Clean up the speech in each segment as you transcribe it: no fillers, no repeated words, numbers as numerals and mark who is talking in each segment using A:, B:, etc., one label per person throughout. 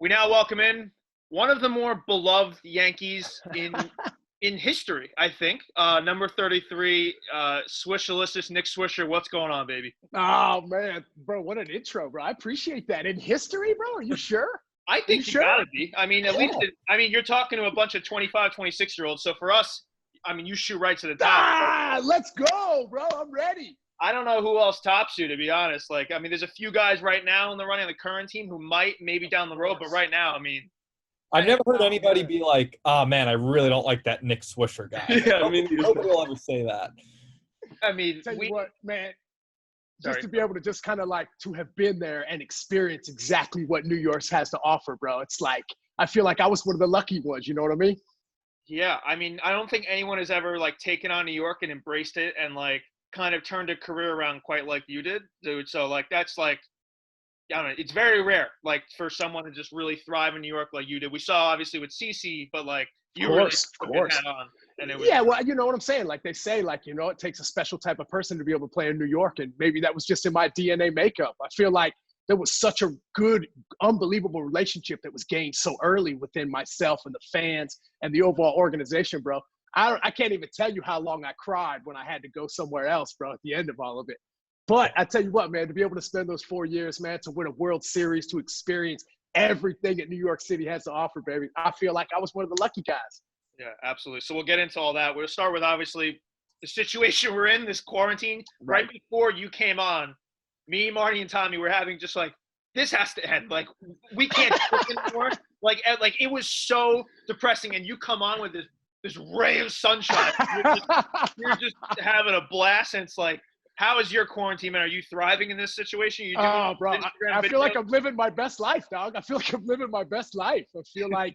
A: We now welcome in one of the more beloved Yankees in history, I think. Number 33, Swisher, Nick Swisher. What's going on, baby?
B: Oh man, bro, what an intro, bro. I appreciate that. In history, bro? Are you sure?
A: I think you
B: sure?
A: gotta be. I mean, at least you're talking to a bunch of 25, 26-year-olds. So for us, I mean, you shoot right to the top.
B: Let's go, bro. I'm ready.
A: I don't know who else tops you, to be honest. Like, I mean, there's a few guys right now in the running of the current team who might maybe down the road, but right now, I mean,
C: I've never heard anybody be like, "Oh man, I really don't like that Nick Swisher guy."
D: Yeah, I mean,
C: nobody will ever say that.
A: I mean,
B: tell you what, man. Just
A: Sorry.
B: to be able to just kind of like to have been there and experience exactly what New York has to offer, bro. It's like I feel like I was one of the lucky ones. You know what I mean?
A: Yeah, I mean, I don't think anyone has ever like taken on New York and embraced it and like kind of turned a career around quite like you did, dude. So like that's like, I don't know, it's very rare like for someone to just really thrive in New York like you did. We saw obviously with CC, but like you really put your hat on, and it was
B: well, you know what I'm saying. Like they say, like it takes a special type of person to be able to play in New York, and maybe that was just in my DNA makeup. I feel like there was such a good, unbelievable relationship that was gained so early within myself and the fans and the overall organization, bro. I can't even tell you how long I cried when I had to go somewhere else, bro, at the end of all of it. But I tell you what, man, to be able to spend those 4 years, man, to win a World Series, to experience everything that New York City has to offer, baby, I feel like I was one of the lucky guys.
A: Yeah, absolutely. So we'll get into all that. We'll start with obviously the situation we're in, this quarantine. Right before you came on, me, Marty, and Tommy were having just like, this has to end. Like, we can't do this anymore. Like it was so depressing. And you come on with this ray of sunshine. You're just having a blast. And it's like, how is your quarantine, man? Are you thriving in this situation?
B: Bro, I feel like I'm living my best life, dog. I feel like I'm living my best life. I feel like,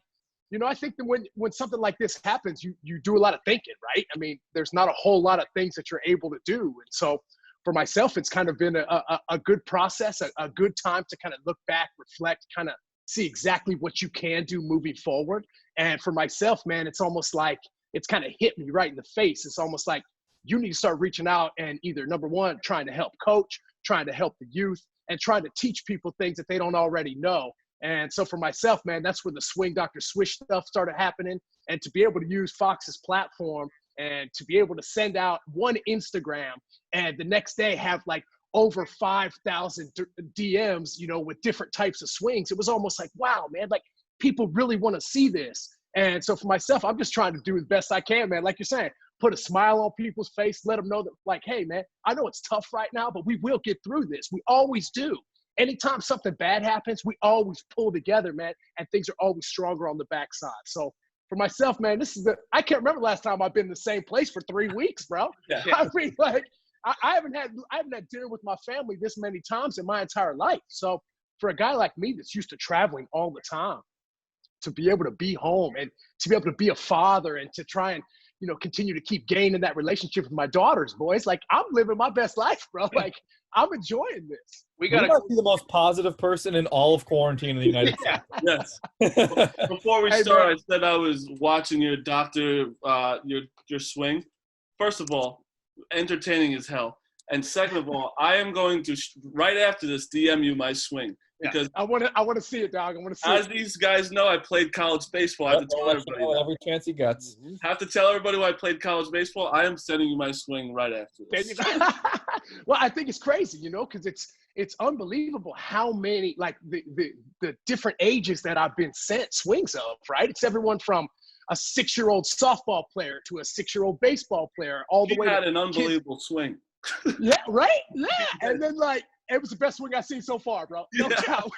B: I think that when something like this happens, you do a lot of thinking, right? I mean, there's not a whole lot of things that you're able to do. And so for myself, it's kind of been a good process, a good time to kind of look back, reflect, kind of see exactly what you can do moving forward. And for myself, man, it's almost like it's kind of hit me right in the face. It's almost like you need to start reaching out and either, number one, trying to help coach, trying to help the youth, and trying to teach people things that they don't already know. And so for myself, man, that's where the Swing Dr. Swish stuff started happening. And to be able to use Fox's platform and to be able to send out one Instagram and the next day have like over 5,000 DMs, with different types of swings, it was almost like, wow, man, like people really want to see this. And so for myself, I'm just trying to do the best I can, man. Like you're saying, put a smile on people's face, let them know that, like, hey, man, I know it's tough right now, but we will get through this. We always do. Anytime something bad happens, we always pull together, man, and things are always stronger on the backside. So for myself, man, I can't remember last time I've been in the same place for 3 weeks, bro. Yeah. I mean, like, I haven't had dinner with my family this many times in my entire life. So for a guy like me that's used to traveling all the time, to be able to be home and to be able to be a father and to try and, continue to keep gaining that relationship with my daughters, boys. Like, I'm living my best life, bro. Like, I'm enjoying this.
C: We got to be the most positive person in all of quarantine in the United States.
D: Yes. Before we start, man, I said I was watching your your swing. First of all, entertaining as hell. And second of all, I am going to, right after this, DM you my swing. Because
B: I want to see it, dog. I want to see
D: as these guys know, I played college baseball. I have to tell everybody
C: every chance he gets.
D: Have to tell everybody who I played college baseball. I am sending you my swing right after this.
B: Well, I think it's crazy, because it's unbelievable how many, like the different ages that I've been sent swings of, right? It's everyone from a 6-year-old softball player to a 6-year-old baseball player, all the way.
D: You had an unbelievable swing.
B: Yeah, right? Yeah. And then, like, it was the best swing I've seen so far, bro. No doubt.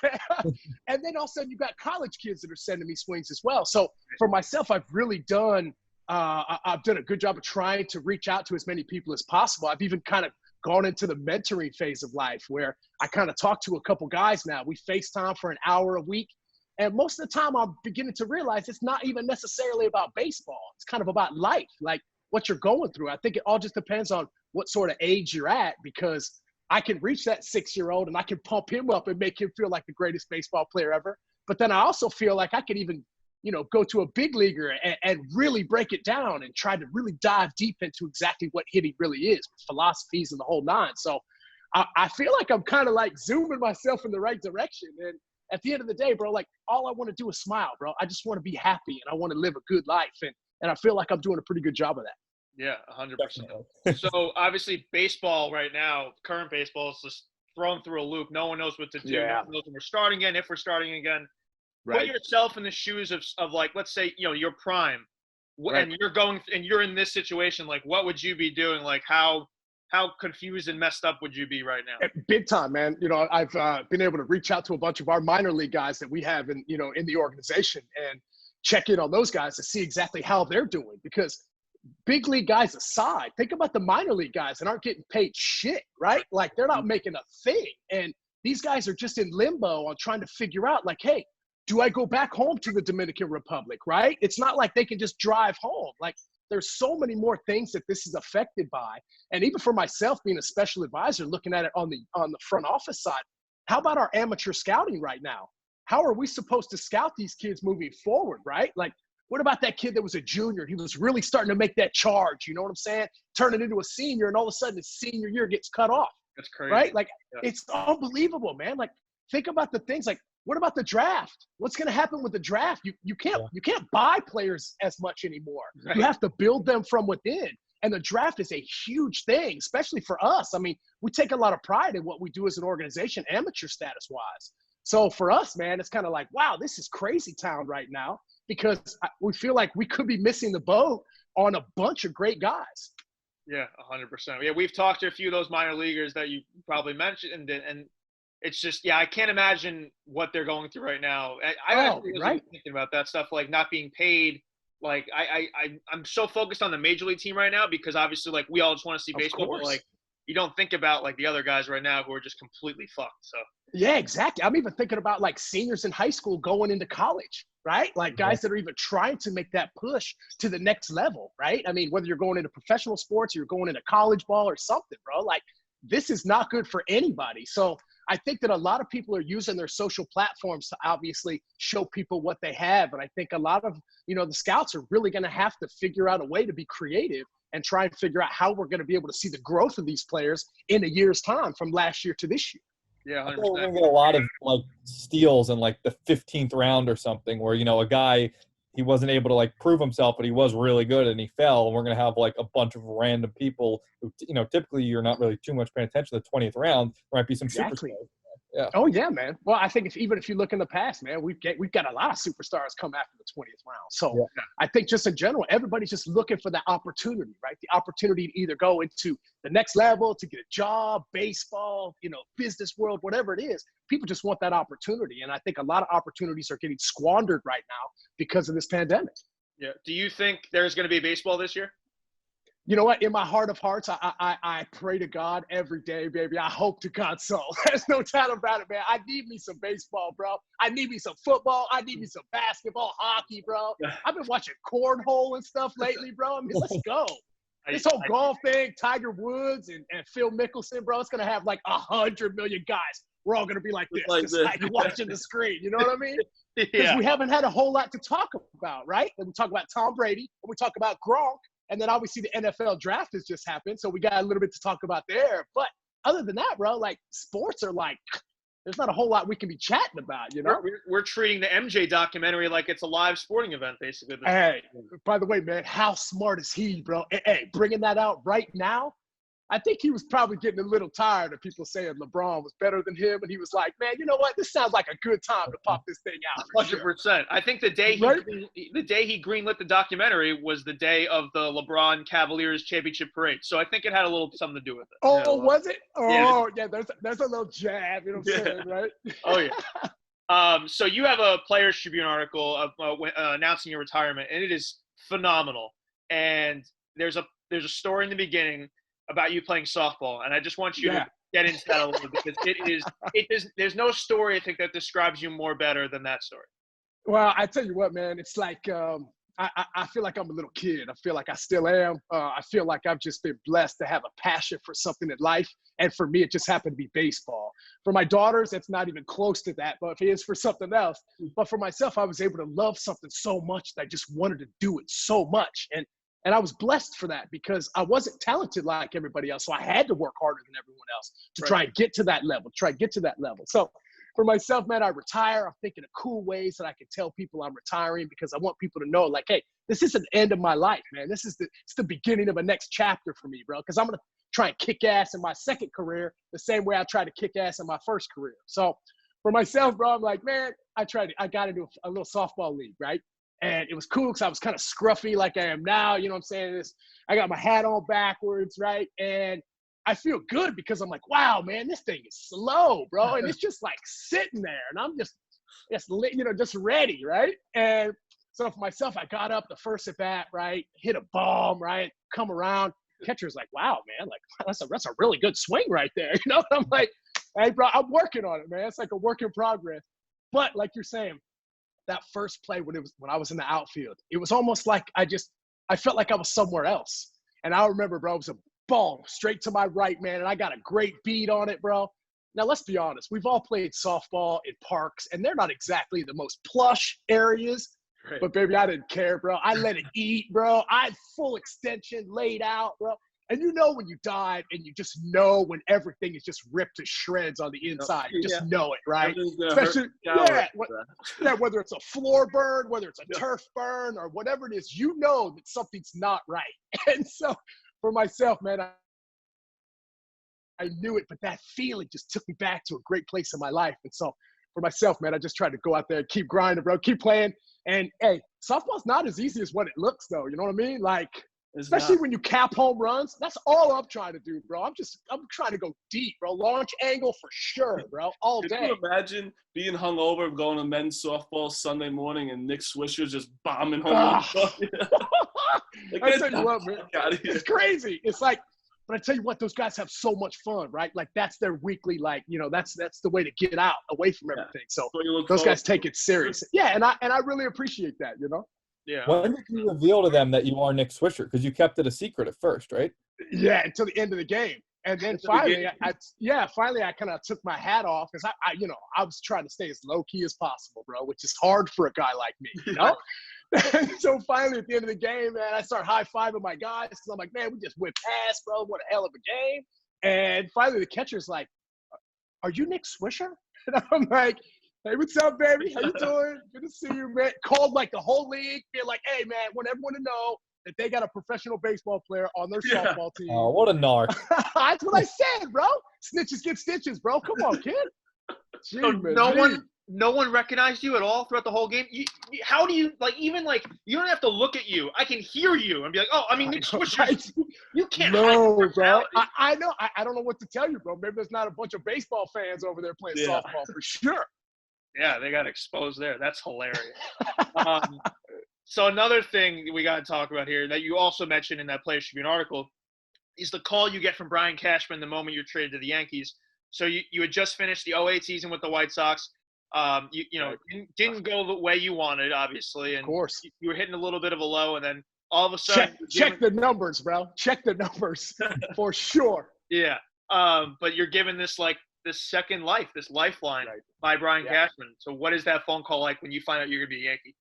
B: And then all of a sudden you got college kids that are sending me swings as well. So for myself, I've really done a good job of trying to reach out to as many people as possible. I've even kind of gone into the mentoring phase of life where I kind of talk to a couple guys now. We FaceTime for an hour a week. And most of the time I'm beginning to realize it's not even necessarily about baseball. It's kind of about life, like what you're going through. I think it all just depends on what sort of age you're at, because I can reach that 6-year-old and I can pump him up and make him feel like the greatest baseball player ever. But then I also feel like I could even, go to a big leaguer and really break it down and try to really dive deep into exactly what hitting really is, with philosophies and the whole nine. So I feel like I'm kind of like zooming myself in the right direction. And at the end of the day, bro, like all I want to do is smile, bro. I just want to be happy and I want to live a good life. And I feel like I'm doing a pretty good job of that.
A: Yeah, 100%. So obviously baseball right now, current baseball is just thrown through a loop. No one knows what to do.
B: Yeah.
A: No one knows when we're starting again, if we're starting again.
B: Right.
A: Put yourself in the shoes of like, let's say, your prime,
B: Right.
A: and you're in this situation. Like, what would you be doing? Like, how confused and messed up would you be right now?
B: Big time, man. I've been able to reach out to a bunch of our minor league guys that we have in the organization and check in on those guys to see exactly how they're doing. Because big league guys aside, think about the minor league guys that aren't getting paid shit, right? Like they're not making a thing. And these guys are just in limbo on trying to figure out like, hey, do I go back home to the Dominican Republic, right? It's not like they can just drive home. Like there's so many more things that this is affected by. And even for myself being a special advisor, looking at it on the front office side, how about our amateur scouting right now? How are we supposed to scout these kids moving forward, right? Like, what about that kid that was a junior? He was really starting to make that charge, you know what I'm saying? Turning into a senior, and all of a sudden his senior year gets cut off.
A: That's crazy.
B: Right? Like,
A: yeah.
B: It's unbelievable, man. Like, think about the things like, what about the draft? What's going to happen with the draft? You can't buy players as much anymore. Right. You have to build them from within. And the draft is a huge thing, especially for us. I mean, we take a lot of pride in what we do as an organization, amateur status wise. So for us, man, it's kind of like, wow, this is crazy town right now because we feel like we could be missing the boat on a bunch of great guys.
A: Yeah, 100%. Yeah, we've talked to a few of those minor leaguers that you probably mentioned, and it's just, yeah, I can't imagine what they're going through right now. I was thinking about that stuff, like not being paid. Like I'm so focused on the major league team right now because obviously, like we all just want to see baseball, but like you don't think about like the other guys right now who are just completely fucked. So
B: yeah, exactly. I'm even thinking about like seniors in high school going into college, right? Like guys that are even trying to make that push to the next level, right? I mean, whether you're going into professional sports or you're going into college ball or something, bro, like this is not good for anybody. So I think that a lot of people are using their social platforms to obviously show people what they have. And I think a lot of, the scouts are really going to have to figure out a way to be creative and try and figure out how we're going to be able to see the growth of these players in a year's time from last year to this year.
A: Yeah, 100%.
C: We're going to get a lot of like steals in like the 15th round or something where, a guy, he wasn't able to like prove himself, but he was really good and he fell. And we're going to have like a bunch of random people who, typically you're not really too much paying attention to the 20th round. There might be some superstars. Yeah.
B: Oh yeah, man. Well, I think even if you look in the past, man, we've got a lot of superstars come after the 20th round. So yeah. I think just in general, everybody's just looking for that opportunity, right? The opportunity to either go into the next level, to get a job, baseball, business world, whatever it is. People just want that opportunity. And I think a lot of opportunities are getting squandered right now because of this pandemic.
A: Yeah. Do you think there's going to be baseball this year?
B: You know what? In my heart of hearts, I pray to God every day, baby. I hope to God so. There's no doubt about it, man. I need me some baseball, bro. I need me some football. I need me some basketball, hockey, bro. I've been watching cornhole and stuff lately, bro. I mean, let's go. This whole golf thing, Tiger Woods and Phil Mickelson, bro, it's going to have like 100 million guys. We're all going to be like this, like watching the screen. You know what I mean? Because we haven't had a whole lot to talk about, right? And we talk about Tom Brady, and we talk about Gronk. And then obviously the NFL draft has just happened. So we got a little bit to talk about there. But other than that, bro, like sports are like, there's not a whole lot we can be chatting about,
A: We're treating the MJ documentary like it's a live sporting event, basically.
B: Hey, by the way, man, how smart is he, bro? Hey, bringing that out right now, I think he was probably getting a little tired of people saying LeBron was better than him. And he was like, man, you know what? This sounds like a good time to pop this thing out.
A: 100%. Sure. I think the day he greenlit the documentary was the day of the LeBron Cavaliers championship parade. So I think it had a little something to do with it.
B: Oh, was it? Oh, yeah, there's a little jab, you know what I'm saying, right?
A: Oh, yeah. So you have a Players Tribune article of, announcing your retirement, and it is phenomenal. And there's a story in the beginning about you playing softball, and I just want you to get into that a little bit because there's no story I think that describes you more better than that story.
B: Well, I tell you what, man, it's like I feel like I'm a little kid. I feel like I still am. I feel like I've just been blessed to have a passion for something in life, and for me, it just happened to be baseball. For my daughters, it's not even close to that, but if it is for something else. But for myself, I was able to love something so much that I just wanted to do it so much, and I was blessed for that because I wasn't talented like everybody else. So I had to work harder than everyone else to try and get to that level, So for myself, man, I retire. I'm thinking of cool ways that I can tell people I'm retiring because I want people to know, like, hey, this isn't the end of my life, man. It's the beginning of a next chapter for me, bro. Because I'm gonna try and kick ass in my second career the same way I tried to kick ass in my first career. So for myself, bro, I'm like, man, I got into a little softball league, right? And it was cool because I was kind of scruffy like I am now. You know what I'm saying? I got my hat on backwards, right? And I feel good because I'm like, wow, man, this thing is slow, bro. And it's just like sitting there. And I'm just ready, right? And so for myself, I got up the first at bat, right? Hit a bomb, right? Come around. Catcher's like, wow, man, like that's a really good swing right there. You know? I'm like, hey, bro, I'm working on it, man. It's like a work in progress. But like you're saying, that first play when I was in the outfield, it was almost like I felt like I was somewhere else. And I remember, bro, it was a ball straight to my right, man, and I got a great beat on it, bro. Now, let's be honest. We've all played softball in parks, and they're not exactly the most plush areas. Right. But, baby, I didn't care, bro. I let it eat, bro. I had full extension laid out, bro. And you know when you dive and you just know when everything is just ripped to shreds on the inside. You just know it, right? Especially, whether it's a floor burn, whether it's a turf burn, or whatever it is, you know that something's not right. And so for myself, man, I knew it, but that feeling just took me back to a great place in my life. And so for myself, man, I just tried to go out there and keep grinding, bro, keep playing. And, hey, softball's not as easy as what it looks, though. You know what I mean? Like, especially when you cap home runs, that's all I'm trying to do, bro. I'm trying to go deep, bro. Launch angle for sure, bro, all day.
D: Can you imagine being hungover, going to men's softball Sunday morning, and Nick Swisher just bombing home runs?
B: I tell you what, man, it's crazy. It's like, but I tell you what, those guys have so much fun, right? Like that's their weekly, like, you know, that's the way to get out away from everything. So those guys take it serious. Yeah, and I really appreciate that, you know.
A: Yeah.
C: When did you reveal to them that you are Nick Swisher? Because you kept it a secret at first, right?
B: Yeah, until the end of the game. And then finally, I kind of took my hat off because I was trying to stay as low key as possible, bro, which is hard for a guy like me, you know. So finally, at the end of the game, man, I start high-fiving my guys because I'm like, man, we just went past, bro. What a hell of a game. And finally, the catcher's like, are you Nick Swisher? And I'm like, hey, what's up, baby? How you doing? Good to see you, man. Called like the whole league, being like, hey, man, want everyone to know that they got a professional baseball player on their softball team.
C: Oh, what a narc.
B: That's what I said, bro. Snitches get stitches, bro. Come on, kid. Gee,
A: so
B: man,
A: no one recognized you at all throughout the whole game? How do you, like, even, like, you don't have to look at you. I can hear you and be like, oh, I mean, Nick Swisher, you can't
B: No, bro. I know. I don't know what to tell you, bro. Maybe there's not a bunch of baseball fans over there playing softball for sure.
A: Yeah, they got exposed there. That's hilarious. So another thing we got to talk about here that you also mentioned in that Players Tribune article is the call you get from Brian Cashman the moment you're traded to the Yankees. So you had just finished the 2008 season with the White Sox. Didn't go the way you wanted, obviously. And
B: of course.
A: You were hitting a little bit of a low, and then all of a sudden –
B: Check the numbers, bro. Check the numbers for sure.
A: Yeah. But you're given this second life, this lifeline by Brian Cashman. So what is that phone call like when you find out you're going to be a Yankee?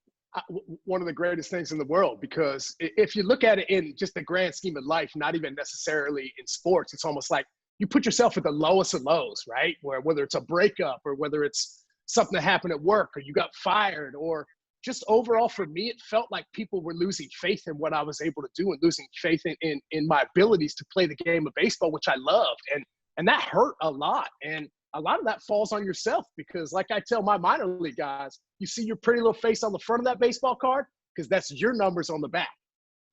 B: One of the greatest things in the world, because if you look at it in just the grand scheme of life, not even necessarily in sports, it's almost like you put yourself at the lowest of lows, right? Whether it's a breakup or whether it's something that happened at work or you got fired, or just overall for me, it felt like people were losing faith in what I was able to do and losing faith in my abilities to play the game of baseball, which I loved. And that hurt a lot. And a lot of that falls on yourself because, like I tell my minor league guys, you see your pretty little face on the front of that baseball card because that's your numbers on the back.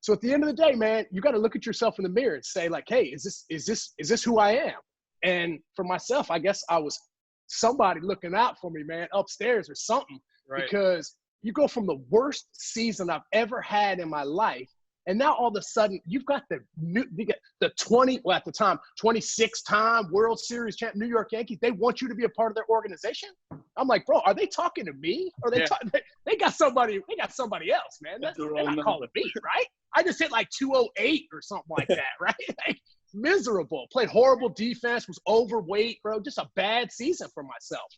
B: So at the end of the day, man, you got to look at yourself in the mirror and say, like, hey, is this who I am? And for myself, I guess I was somebody looking out for me, man, upstairs or something, because you go from the worst season I've ever had in my life. And now all of a sudden you've got the 26-time World Series champ New York Yankees. They want you to be a part of their organization. I'm like, bro, are they talking to me? Or they got somebody else, man. They're not calling me, right? I just hit like 208 or something like that, right? Like, miserable. Played horrible defense, was overweight, bro. Just a bad season for myself.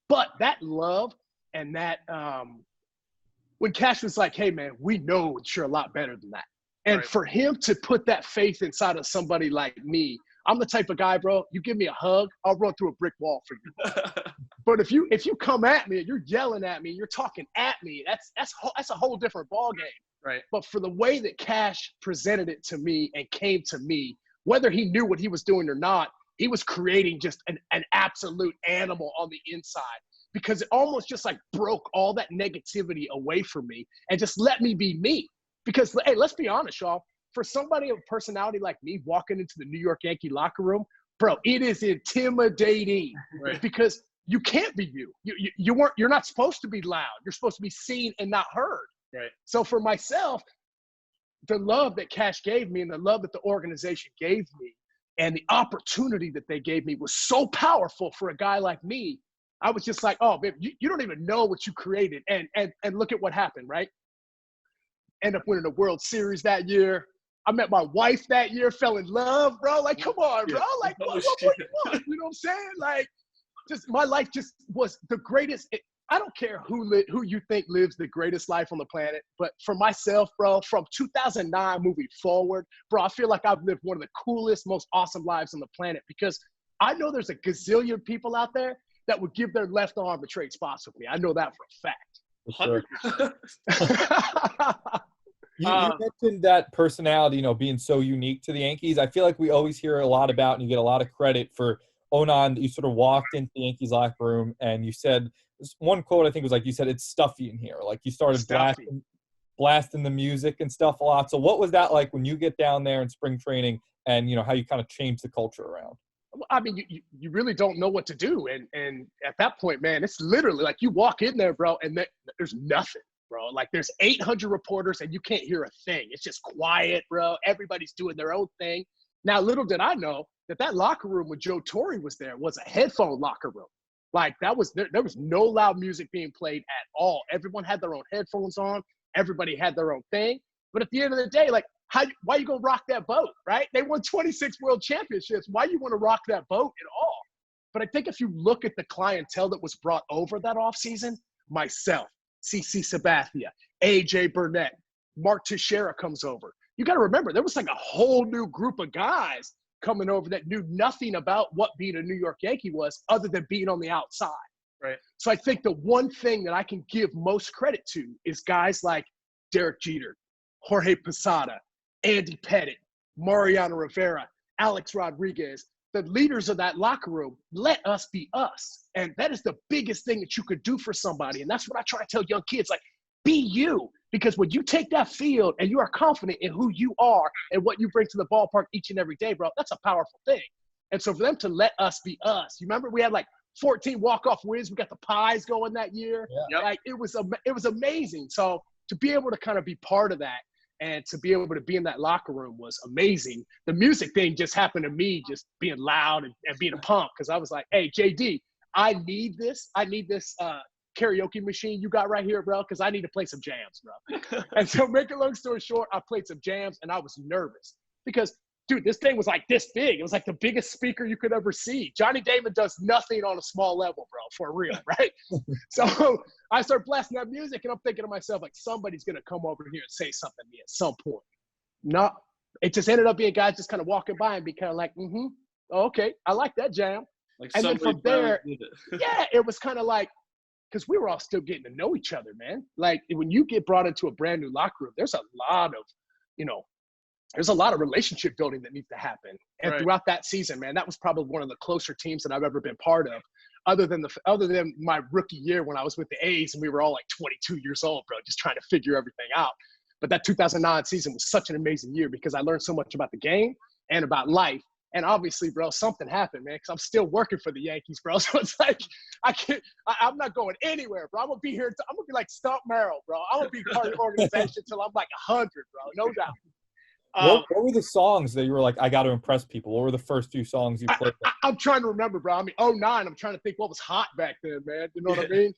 B: But that love and that when Cash was like, hey, man, we know you're a lot better than that. And for him to put that faith inside of somebody like me, I'm the type of guy, bro, you give me a hug, I'll run through a brick wall for you. But if you come at me and you're yelling at me, you're talking at me, that's a whole different ball game.
A: Right.
B: But for the way that Cash presented it to me and came to me, whether he knew what he was doing or not, he was creating just an absolute animal on the inside, because it almost just like broke all that negativity away from me and just let me be me. Because, hey, let's be honest, y'all. For somebody of personality like me walking into the New York Yankee locker room, bro, it is intimidating.
A: Right.
B: Because you can't be you. You're not supposed to be loud. You're supposed to be seen and not heard.
A: Right.
B: So for myself, the love that Cash gave me and the love that the organization gave me and the opportunity that they gave me was so powerful for a guy like me. I was just like, oh, babe, you don't even know what you created. And look at what happened, right? End up winning the World Series that year. I met my wife that year, fell in love, bro. Like, come on, bro. Like, what do you want? You know what I'm saying? Like, just my life just was the greatest. I don't care who you think lives the greatest life on the planet, but for myself, bro, from 2009 moving forward, bro, I feel like I've lived one of the coolest, most awesome lives on the planet, because I know there's a gazillion people out there that would give their left arm to trade spots with me. I know that for a fact.
C: You mentioned that personality, being so unique to the Yankees. I feel like we always hear a lot about, and you get a lot of credit for 09, that you sort of walked into the Yankees locker room and you said, one quote I think was like, you said, it's stuffy in here. Like you started blasting the music and stuff a lot. So what was that like when you get down there in spring training and, how you kind of changed the culture around?
B: I mean, you really don't know what to do. And at that point, man, it's literally like you walk in there, bro, and there's nothing, bro. Like there's 800 reporters and you can't hear a thing. It's just quiet, bro. Everybody's doing their own thing. Now, little did I know that locker room when Joe Torre was there was a headphone locker room. Like there was no loud music being played at all. Everyone had their own headphones on. Everybody had their own thing. But at the end of the day, like, why you gonna rock that boat, right? They won 26 world championships. Why you want to rock that boat at all? But I think if you look at the clientele that was brought over that offseason, myself, CC Sabathia, AJ Burnett, Mark Teixeira comes over. You got to remember, there was like a whole new group of guys coming over that knew nothing about what being a New York Yankee was other than being on the outside.
A: Right.
B: So I think the one thing that I can give most credit to is guys like Derek Jeter, Jorge Posada, Andy Pettitte, Mariano Rivera, Alex Rodriguez. The leaders of that locker room let us be us. And that is the biggest thing that you could do for somebody. And that's what I try to tell young kids, like, be you. Because when you take that field and you are confident in who you are and what you bring to the ballpark each and every day, bro, that's a powerful thing. And so for them to let us be us, you remember we had like 14 walk-off wins. We got the pies going that year.
C: Yeah.
B: Like it was amazing. So to be able to kind of be part of that and to be able to be in that locker room was amazing. The music thing just happened to me just being loud and being a punk, because I was like, hey, JD, I need this karaoke machine you got right here, bro, because I need to play some jams, bro. And so make a long story short, I played some jams and I was nervous because, dude, this thing was like this big. It was like the biggest speaker you could ever see. Johnny Damon does nothing on a small level, bro, for real, right? So I start blasting that music and I'm thinking to myself, like, somebody's going to come over here and say something to me at some point. No, it just ended up being guys just kind of walking by and be kind of like, okay, I like that jam.
D: Like,
B: and then from there, yeah, it was kind of like, because we were all still getting to know each other, man. Like when you get brought into a brand new locker room, there's a lot of relationship building that needs to happen. And throughout that season, man, that was probably one of the closer teams that I've ever been part of, other than my rookie year when I was with the A's and we were all like 22 years old, bro, just trying to figure everything out. But that 2009 season was such an amazing year because I learned so much about the game and about life. And obviously, bro, something happened, man, because I'm still working for the Yankees, bro. So it's like, I'm not going anywhere, bro. I'm going to be here. I'm going to be like Stump Merrill, bro. I'm going to be part of the organization until I'm like 100, bro. No doubt.
C: What were the songs that you were like, I got to impress people? What were the first few songs you played?
B: I'm trying to remember, bro. I mean, 09, I'm trying to think what was hot back then, man. You know what I mean?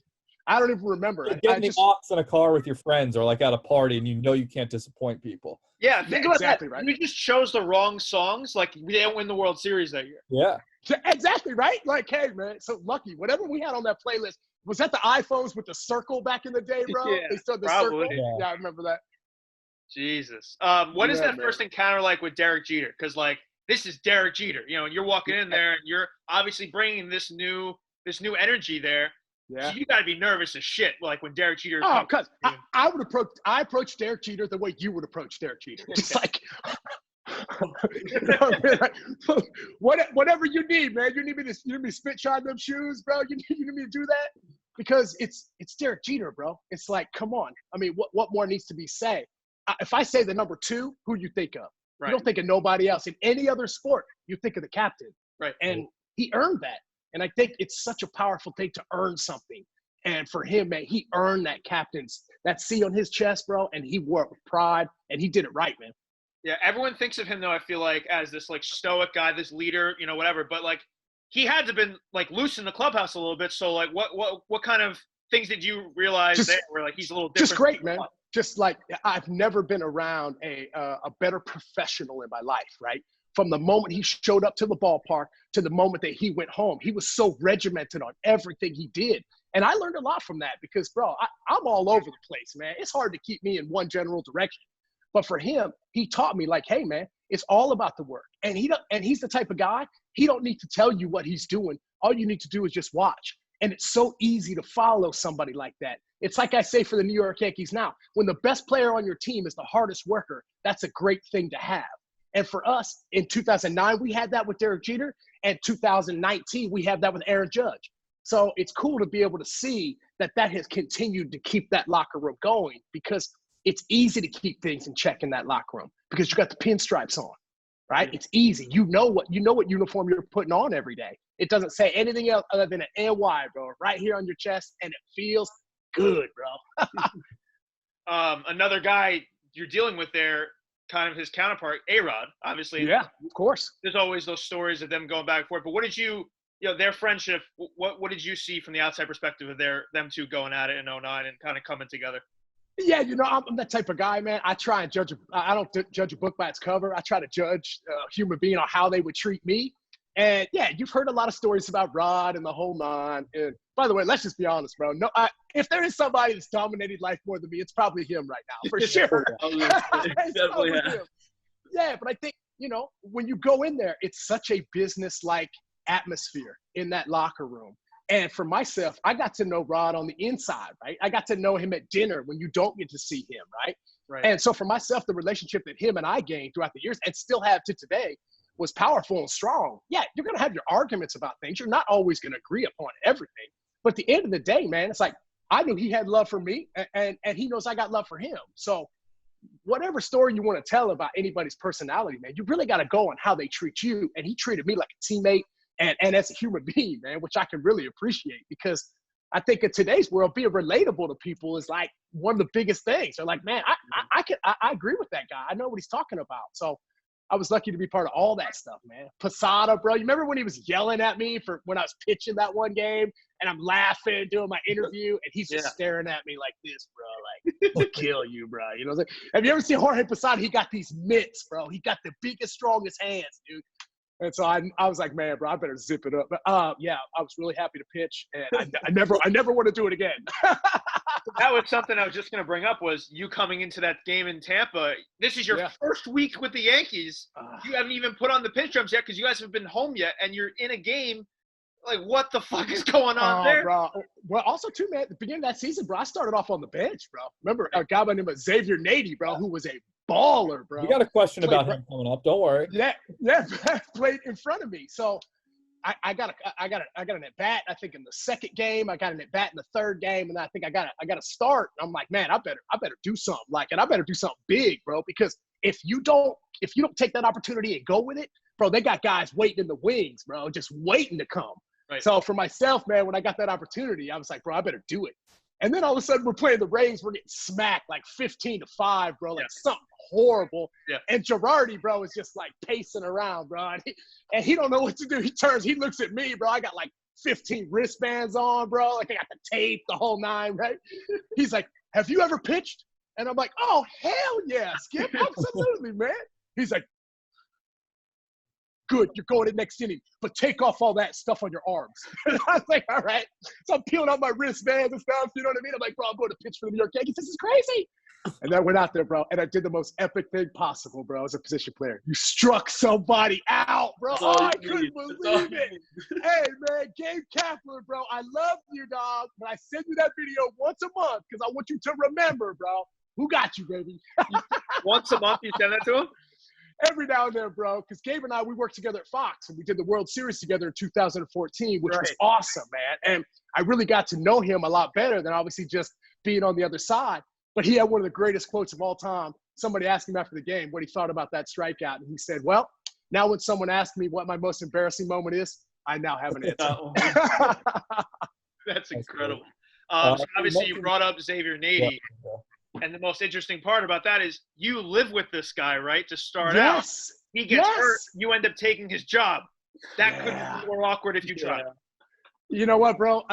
B: I don't even remember.
C: Getting the aux in a car with your friends or like at a party and you can't disappoint people.
A: Yeah, think about
B: exactly
A: that.
B: Right.
A: You just chose the wrong songs. Like, we didn't win the World Series that year.
C: Yeah.
B: Exactly, right? Like, hey, man, so lucky. Whatever we had on that playlist, was that the iPhones with the circle back in the day, bro?
A: Yeah,
B: they still had the
A: probably.
B: circle? Yeah, I remember that.
A: Jesus. What is that first encounter like with Derek Jeter? Because, like, this is Derek Jeter, and you're walking in there and you're obviously bringing this new this new energy there.
B: Yeah.
A: So you got to be nervous as shit, like when Derek Jeter.
B: Oh, because I approach Derek Jeter the way you would approach Derek Jeter. Just like, you know what I mean? Like, whatever you need, man. You need me to spit shine them shoes, bro. You need me to do that because it's Derek Jeter, bro. It's like, come on. I mean, what more needs to be said? If I say the number 2, who you think of?
A: Right.
B: You don't think of nobody else. In any other sport, you think of the captain.
A: Right.
B: And he earned that. And I think it's such a powerful thing to earn something. And for him, man, he earned that C on his chest, bro, and he wore it with pride, and he did it right, man.
A: Yeah, everyone thinks of him, though, I feel like, as this, like, stoic guy, this leader, you know, whatever. But, like, he had to been, like, loose in the clubhouse a little bit. So, like, what kind of things did you realize there where, like, he's a little different?
B: Just great, man. Just like I've never been around a better professional in my life, right? From the moment he showed up to the ballpark to the moment that he went home, he was so regimented on everything he did. And I learned a lot from that because, bro, I'm all over the place, man. It's hard to keep me in one general direction. But for him, he taught me, like, hey, man, it's all about the work. And he's the type of guy, he don't need to tell you what he's doing. All you need to do is just watch. And it's so easy to follow somebody like that. It's like I say for the New York Yankees now, when the best player on your team is the hardest worker, that's a great thing to have. And for us, in 2009, we had that with Derek Jeter. And 2019, we have that with Aaron Judge. So it's cool to be able to see that has continued to keep that locker room going because it's easy to keep things in check in that locker room because you got the pinstripes on, right? It's easy. You know what uniform you're putting on every day. It doesn't say anything else other than an NY, bro, right here on your chest, and it feels good, bro.
A: Another guy you're dealing with there, kind of his counterpart, A-Rod, obviously.
B: Yeah, of course.
A: There's always those stories of them going back and forth. But what did you know, their friendship, what did you see from the outside perspective of them two going at it in 2009 and kind of coming together?
B: Yeah, you know, I'm that type of guy, man. I try and I don't judge a book by its cover. I try to judge a human being on how they would treat me. And yeah, you've heard a lot of stories about Rod and the whole nine. And by the way, let's just be honest, bro. No, if there is somebody that's dominated life more than me, it's probably him right now, for sure.
D: Definitely him.
B: Yeah, but I think, you know, when you go in there, it's such a business-like atmosphere in that locker room. And for myself, I got to know Rod on the inside, right? I got to know him at dinner when you don't get to see him, right?
A: Right.
B: And so for myself, the relationship that him and I gained throughout the years and still have to today was powerful and strong. Yeah, you're going to have your arguments about things. You're not always going to agree upon everything. But at the end of the day, man, it's like I knew he had love for me and he knows I got love for him. So whatever story you want to tell about anybody's personality, man, you really got to go on how they treat you. And he treated me like a teammate and as a human being, man, which I can really appreciate because I think in today's world, being relatable to people is like one of the biggest things. They're like, man, I agree with that guy. I know what he's talking about. So I was lucky to be part of all that stuff, man. Posada, bro. You remember when he was yelling at me for when I was pitching that one game and I'm laughing, doing my interview, and he's just staring at me like this, bro. Like, I'll kill you, bro. You know what I'm saying? Have you ever seen Jorge Posada? He got these mitts, bro. He got the biggest, strongest hands, dude. And so I was like, man, bro, I better zip it up. But yeah, I was really happy to pitch, and I never want to do it again.
A: That was something I was just going to bring up was you coming into that game in Tampa. This is your first week with the Yankees. You haven't even put on the pitch drums yet because you guys haven't been home yet, and you're in a game. Like, what the fuck is going on there?
B: Bro. Well, also, too, man, at the beginning of that season, bro, I started off on the bench, bro. Remember a guy by the name of Xavier Nady, bro, who was a baller, bro.
C: We got a question about him coming up. Don't worry.
B: Yeah, played in front of me. So I got an at bat. I think in the second game, I got an at bat in the third game, and I think I got a start. I'm like, man, I better do something and I better do something big, bro, because if you don't take that opportunity and go with it, bro, they got guys waiting in the wings, bro, just waiting to come.
A: Right.
B: So for myself, man, when I got that opportunity, I was like, bro, I better do it. And then all of a sudden we're playing the Rays. We're getting smacked like 15-5, bro, like something horrible. Yeah. And Girardi, bro, is just like pacing around, bro. And he don't know what to do. He looks at me, bro. I got like 15 wristbands on, bro. Like I got the tape, the whole nine, right? He's like, have you ever pitched? And I'm like, oh, hell yeah, Skip. Absolutely, man. He's like, good, you're going to next inning, but take off all that stuff on your arms. And I was like, all right. So I'm peeling off my wristbands and stuff, you know what I mean? I'm like, bro, I'm going to pitch for the New York Yankees. This is crazy. And I went out there, bro, and I did the most epic thing possible, bro, as a position player. You struck somebody out, bro. Oh, I couldn't believe it. Hey, man, Gabe Kapler, bro, I love you, dog, but I send you that video once a month because I want you to remember, bro. Who got you, baby?
A: Once a month you send that to him?
B: Every now and then, bro, because Gabe and I, we worked together at Fox, and we did the World Series together in 2014, which was awesome, man. And I really got to know him a lot better than obviously just being on the other side. But he had one of the greatest quotes of all time. Somebody asked him after the game what he thought about that strikeout, and he said, well, now when someone asks me what my most embarrassing moment is, I now have an answer.
A: That's incredible. So obviously, you brought up Xavier Nady. And the most interesting part about that is you live with this guy, right, to start out. He gets hurt. You end up taking his job. That could be more awkward if you tried.
B: You know what, bro?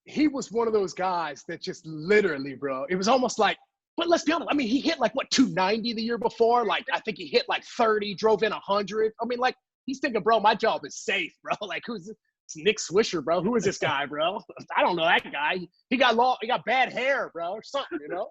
B: He was one of those guys that just literally, bro, it was almost like, but let's be honest. I mean, he hit like, what, 290 the year before? Like, I think he hit like 30, drove in 100. I mean, like, he's thinking, bro, my job is safe, bro. Like, who's this? It's Nick Swisher, bro. Who is this guy, bro? I don't know that guy. He got bad hair, bro, or something, you know?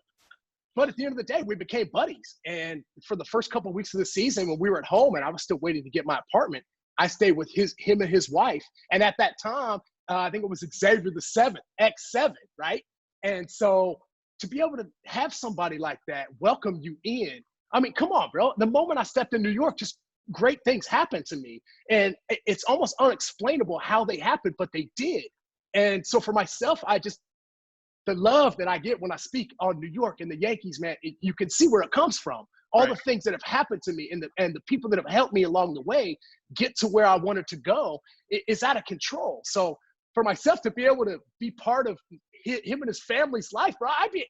B: But at the end of the day, we became buddies. And for the first couple of weeks of the season, when we were at home and I was still waiting to get my apartment, I stayed with him and his wife. And at that time, I think it was Xavier the 7th, X7, right? And so to be able to have somebody like that welcome you in, I mean, come on, bro. The moment I stepped in New York, just great things happened to me. And it's almost unexplainable how they happened, but they did. And so for myself, the love that I get when I speak on New York and the Yankees, man, you can see where it comes from. All the things that have happened to me and the people that have helped me along the way get to where I wanted to go is out of control. So for myself to be able to be part of him and his family's life, bro, I'd be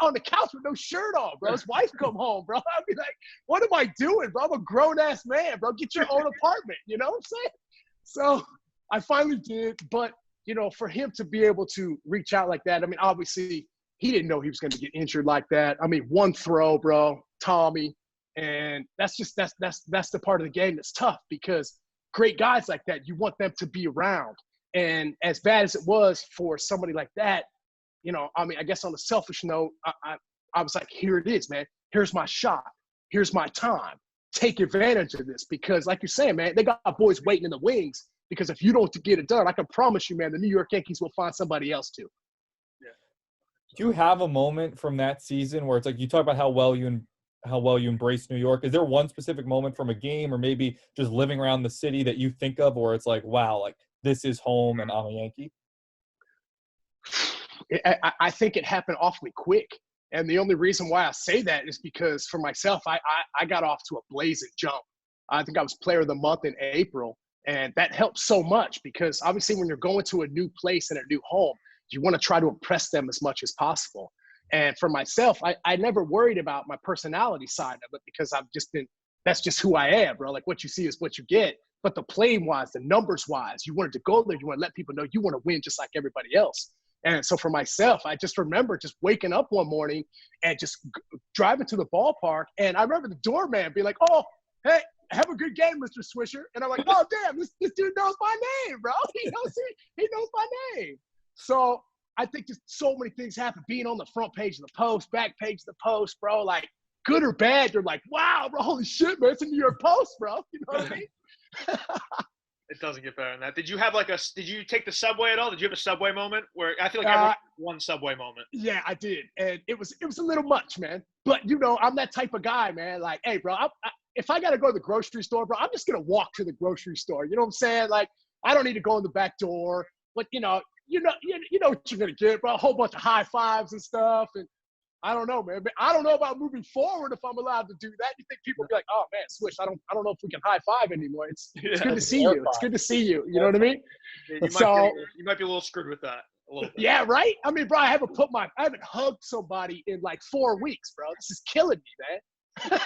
B: on the couch with no shirt on, bro. His wife come home, bro. I'd be like, what am I doing, bro? I'm a grown-ass man, bro. Get your own apartment. You know what I'm saying? So I finally did, but you know, for him to be able to reach out like that, I mean, obviously he didn't know he was going to get injured like that. I mean, one throw, bro, Tommy, and that's the part of the game that's tough because great guys like that, you want them to be around. And as bad as it was for somebody like that, you know, I mean, I guess on a selfish note, I was like, here it is, man. Here's my shot. Here's my time. Take advantage of this because like you're saying, man, they got boys waiting in the wings. Because if you don't get it done, I can promise you, man, the New York Yankees will find somebody else too.
C: Yeah. Do you have a moment from that season where it's like you talk about how well you embrace New York? Is there one specific moment from a game or maybe just living around the city that you think of where it's like, wow, like this is home and I'm a Yankee?
B: I think it happened awfully quick. And the only reason why I say that is because for myself, I got off to a blazing jump. I think I was player of the month in April. And that helps so much because obviously when you're going to a new place and a new home, you want to try to impress them as much as possible. And for myself, I never worried about my personality side of it because that's just who I am, bro. Like what you see is what you get. But the playing wise, the numbers wise, you wanted to go there. You want to let people know you want to win just like everybody else. And so for myself, I just remember just waking up one morning and just driving to the ballpark. And I remember the doorman being like, oh, hey, have a good game, Mr. Swisher. And I'm like, oh, damn, this dude knows my name, bro. He knows my name. So I think just so many things happen. Being on the front page of the Post, back page of the Post, bro, like good or bad, you're like, wow, bro, holy shit, man, it's a New York Post, bro. You know what I mean?
A: It doesn't get better than that. Did you take the subway at all? Did you have a subway moment where I feel like everyone one subway moment?
B: Yeah, I did. And it was a little much, man. But, you know, I'm that type of guy, man. Like, hey, bro, if I got to go to the grocery store, bro, I'm just going to walk to the grocery store. You know what I'm saying? Like, I don't need to go in the back door. But, you know what you're going to get, bro. A whole bunch of high fives and stuff. And I don't know, man. I don't know about moving forward if I'm allowed to do that. You think people will be like, oh, man, Swish, I don't know if we can high five anymore. It's good to see you. It's good to see you. You know what I mean?
A: Yeah, you might be a little screwed with that. A little bit.
B: Yeah, right? I mean, bro, I haven't hugged somebody in like 4 weeks, bro. This is killing me, man.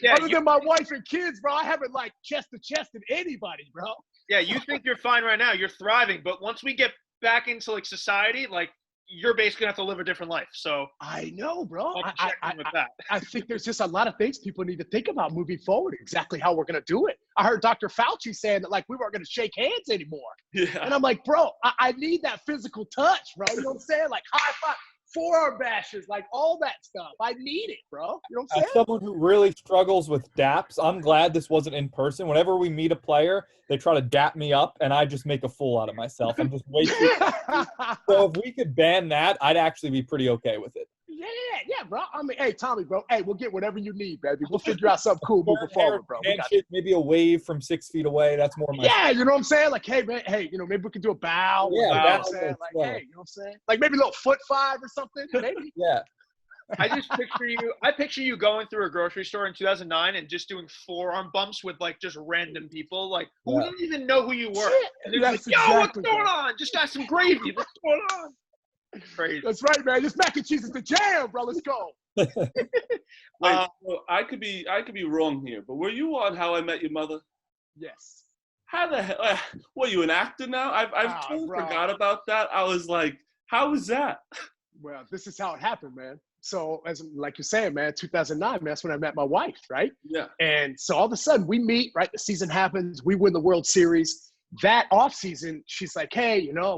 A: Yeah,
B: Other than my wife and kids, bro, I haven't like chest to chest with anybody, bro.
A: Yeah, you think you're fine right now. You're thriving. But once we get back into like society, like you're basically going to have to live a different life. So
B: I know, bro.
A: I
B: think there's just a lot of things people need to think about moving forward, exactly how we're going to do it. I heard Dr. Fauci saying that like we weren't going to shake hands anymore.
D: Yeah.
B: And I'm like, bro, I need that physical touch, bro. You know what I'm saying? Like high five. forearm bashes, like all that stuff. I need it, bro. You know what I'm
C: As
B: saying?
C: someone who really struggles with daps, I'm glad this wasn't in person. Whenever we meet a player, they try to dap me up, and I just make a fool out of myself. I'm just way too. So if we could ban that, I'd actually be pretty okay with it.
B: Yeah, bro. I mean, hey, Tommy, bro. Hey, we'll get whatever you need, baby. We'll figure out something cool moving forward, bro.
C: Handshake, maybe a wave from 6 feet away. That's more my.
B: Yeah, you know what I'm saying? Like, hey, man, hey, maybe we can do a bow.
C: Yeah,
B: you know what
C: that's
B: I'm saying?
C: it,
B: Like,
C: yeah.
B: hey, you know what I'm saying? Like maybe a little foot five or something, maybe.
C: Yeah.
A: I just picture you. I picture you going through a grocery store in 2009 and just doing forearm bumps with like just random people, like who didn't even know who you were. And they're just like, "Yo, what's going on? Just got some gravy. What's going on?" Crazy.
B: That's right, man. This mac and cheese is the jam, bro. Let's go.
D: Wait, so I could be wrong here, but were you on How I Met Your Mother?
B: Yes.
D: How the hell? Were you an actor now? I've totally forgot about that. I was like, how was that?
B: Well, this is how it happened, man. So, as like you're saying, man, 2009, man, that's when I met my wife, right?
D: Yeah.
B: And so all of a sudden we meet, right? The season happens. We win the World Series. That off season, she's like, hey, I'm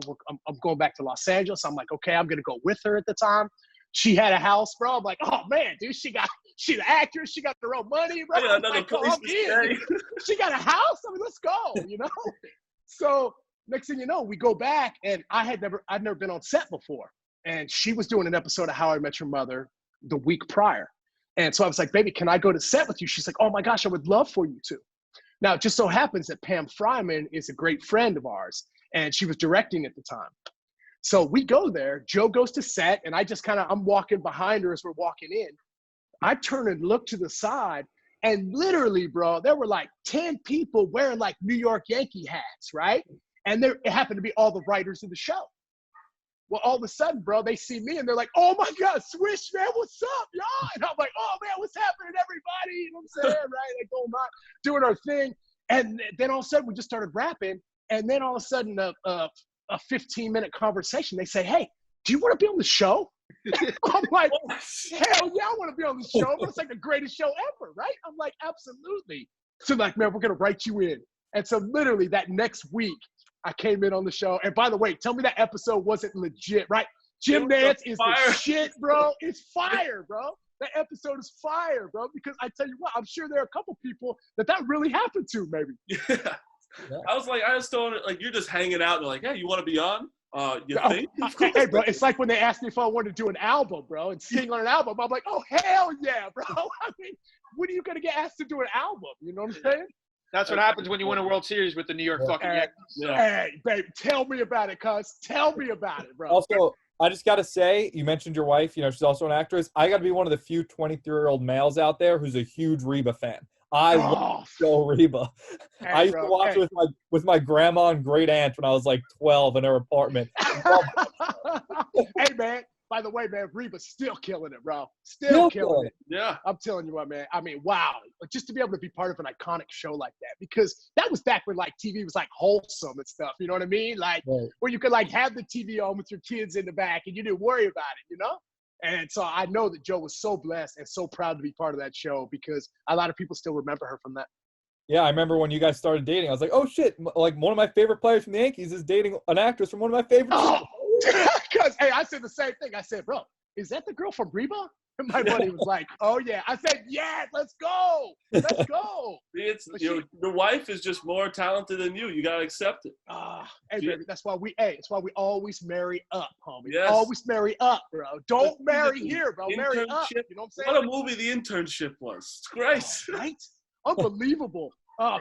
B: going back to Los Angeles. I'm like, okay, I'm going to go with her at the time. She had a house, bro. I'm like, oh, man, dude, she's an actress. She got her own money, bro.
D: Yeah, another
B: like,
D: place to stay.
B: She got a house. I mean, let's go, So next thing you know, we go back, and I'd never been on set before. And she was doing an episode of How I Met Your Mother the week prior. And so I was like, baby, can I go to set with you? She's like, oh my gosh, I would love for you to. Now, it just so happens that Pam Fryman is a great friend of ours, and she was directing at the time. So we go there, Joe goes to set, and I'm walking behind her as we're walking in. I turn and look to the side, and literally, bro, there were like 10 people wearing like New York Yankee hats, right? And it happened to be all the writers of the show. Well, all of a sudden, bro, they see me and they're like, oh my God, Swish, man, what's up, y'all? And I'm like, oh man, what's happening, everybody? You know what I'm saying, right? Like, going on, doing our thing. And then all of a sudden, we just started rapping. And then all of a sudden, a 15-minute conversation, they say, hey, do you want to be on the show? I'm like, hell yeah, I want to be on the show. But it's like the greatest show ever, right? I'm like, absolutely. So like, man, we're going to write you in. And so literally that next week, I came in on the show. And by the way, tell me that episode wasn't legit, right? Jim Nance is the shit, bro. It's fire, bro. That episode is fire, bro. Because I tell you what, I'm sure there are a couple people that really happened to, maybe.
D: Yeah. I was like, I just told it, like, you're just hanging out. And they're like, hey, you want to be on? You think?
B: Hey, bro, it's like when they asked me if I wanted to do an album, bro, and sing on an album. I'm like, oh, hell yeah, bro. I mean, when are you going to get asked to do an album? You know what I'm saying?
A: That's what happens when you win a World Series with the New York fucking Yankees.
B: Hey, babe, tell me about it, cuz. Tell me about it, bro.
C: Also, I just got to say, you mentioned your wife. She's also an actress. I got to be one of the few 23-year-old males out there who's a huge Reba fan. I love Joe Reba.
B: Hey,
C: I used to watch it with my grandma and great aunt when I was like 12 in her apartment.
B: Hey, man. By the way, man, Reba's still killing it, bro. Still killing it.
D: Yeah.
B: I'm telling you what, man. I mean, wow. Just to be able to be part of an iconic show like that, because that was back when like TV was like wholesome and stuff. You know what I mean? Like where you could like have the TV on with your kids in the back and you didn't worry about it, And so I know that Joe was so blessed and so proud to be part of that show because a lot of people still remember her from that.
C: Yeah, I remember when you guys started dating. I was like, oh shit! Like one of my favorite players from the Yankees is dating an actress from one of my favorite shows.
B: Because, hey, I said the same thing. I said, bro, is that the girl from Reba? And my buddy was like, oh, yeah. I said, yeah, let's go. Let's go.
D: The wife is just more talented than you. You got to accept it.
B: Hey, baby, it's why we always marry up, homie.
D: Yes.
B: Always marry up, bro. Don't marry here, bro. Marry up. You know what I'm saying?
D: What a movie The Internship was. It's great.
B: Right? Unbelievable.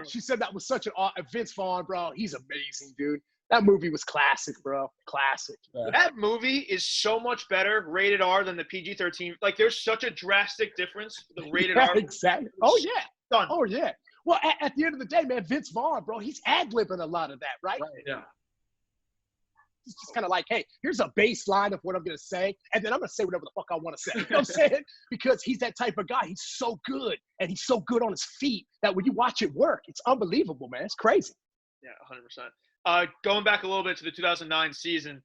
B: She said that was such Vince Vaughn, bro. He's amazing, dude. That movie was classic, bro. Classic.
C: Yeah.
A: That movie is so much better rated R than the PG-13. Like, there's such a drastic difference. The rated R.
B: Exactly. Oh, yeah.
A: Done.
B: Oh, yeah. Well, at the end of the day, man, Vince Vaughn, bro, he's ad-libbing a lot of that, right?
D: Yeah.
B: It's just kind of like, hey, here's a baseline of what I'm going to say, and then I'm going to say whatever the fuck I want to say. You know what I'm saying? Because he's that type of guy. He's so good, and he's so good on his feet that when you watch it work, it's unbelievable, man. It's crazy.
A: Yeah, 100%. Going back a little bit to the 2009 season,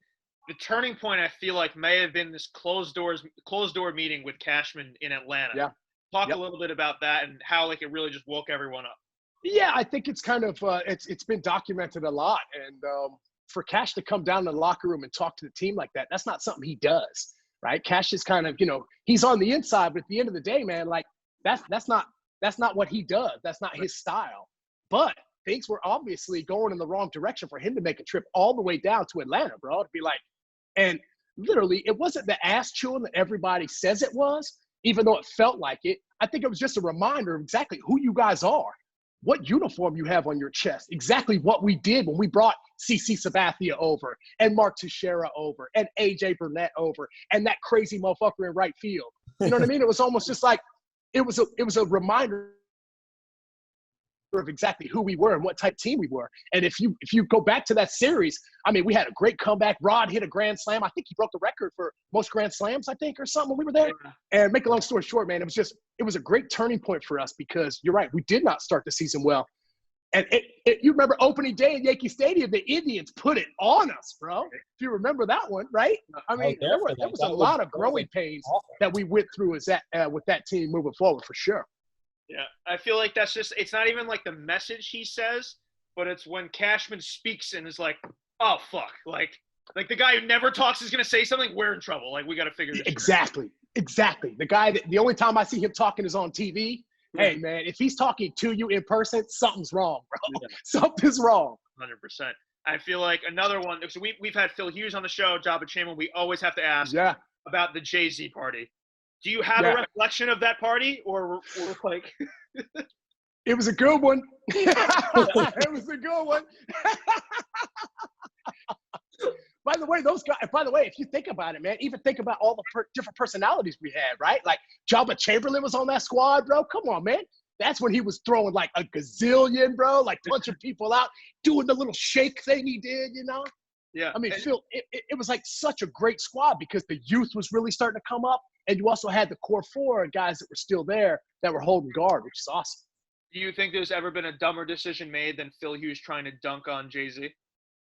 A: the turning point I feel like may have been this closed door meeting with Cashman in Atlanta.
B: Yeah.
A: Talk a little bit about that and how like it really just woke everyone up.
B: Yeah, I think it's kind of it's been documented a lot, and for Cash to come down to the locker room and talk to the team like that, that's not something he does. right? Cash is kind of, he's on the inside, but at the end of the day, man, like that's not what he does. That's not his style. But things were obviously going in the wrong direction for him to make a trip all the way down to Atlanta, bro, to be like, and literally it wasn't the ass chewing that everybody says it was, even though it felt like it. I think it was just a reminder of exactly who you guys are, what uniform you have on your chest, exactly what we did when we brought CC Sabathia over and Mark Teixeira over and AJ Burnett over and that crazy motherfucker in right field. You know what I mean? It was almost just like, it was a reminder of exactly who we were and what type of team we were. And if you go back to that series, I mean, we had a great comeback. Rod hit a grand slam. I think he broke the record for most grand slams, I think, or something when we were there. And make a long story short, man, it was a great turning point for us because you're right, we did not start the season well. And you remember opening day at Yankee Stadium, the Indians put it on us, bro. If you remember that one, right? I mean, there was a lot of growing pains that we went through with that team moving forward for sure.
A: Yeah, I feel like that's just – it's not even like the message he says, but it's when Cashman speaks and is like, oh, fuck. Like the guy who never talks is going to say something, we're in trouble. Like, we got to figure this out.
B: Exactly. The guy the only time I see him talking is on TV. Hey, man, if he's talking to you in person, something's wrong, bro. Yeah. Something's wrong.
A: 100%. I feel like another one – so we've had Phil Hughes on the show, Jabba Chamberlain. We always have to ask about the Jay-Z party. Do you have a recollection of that party or like –
B: It was a good one. It was a good one. By the way, those guys, if you think about it, man, even think about all the different personalities we had, right? Like Jabba Chamberlain was on that squad, bro. Come on, man. That's when he was throwing like a gazillion, bro, like punching people out, doing the little shake thing he did, Yeah. I mean, Phil, it was like such a great squad because the youth was really starting to come up. And you also had the core four guys that were still there that were holding guard, which is awesome.
A: Do you think there's ever been a dumber decision made than Phil Hughes trying to dunk on Jay-Z?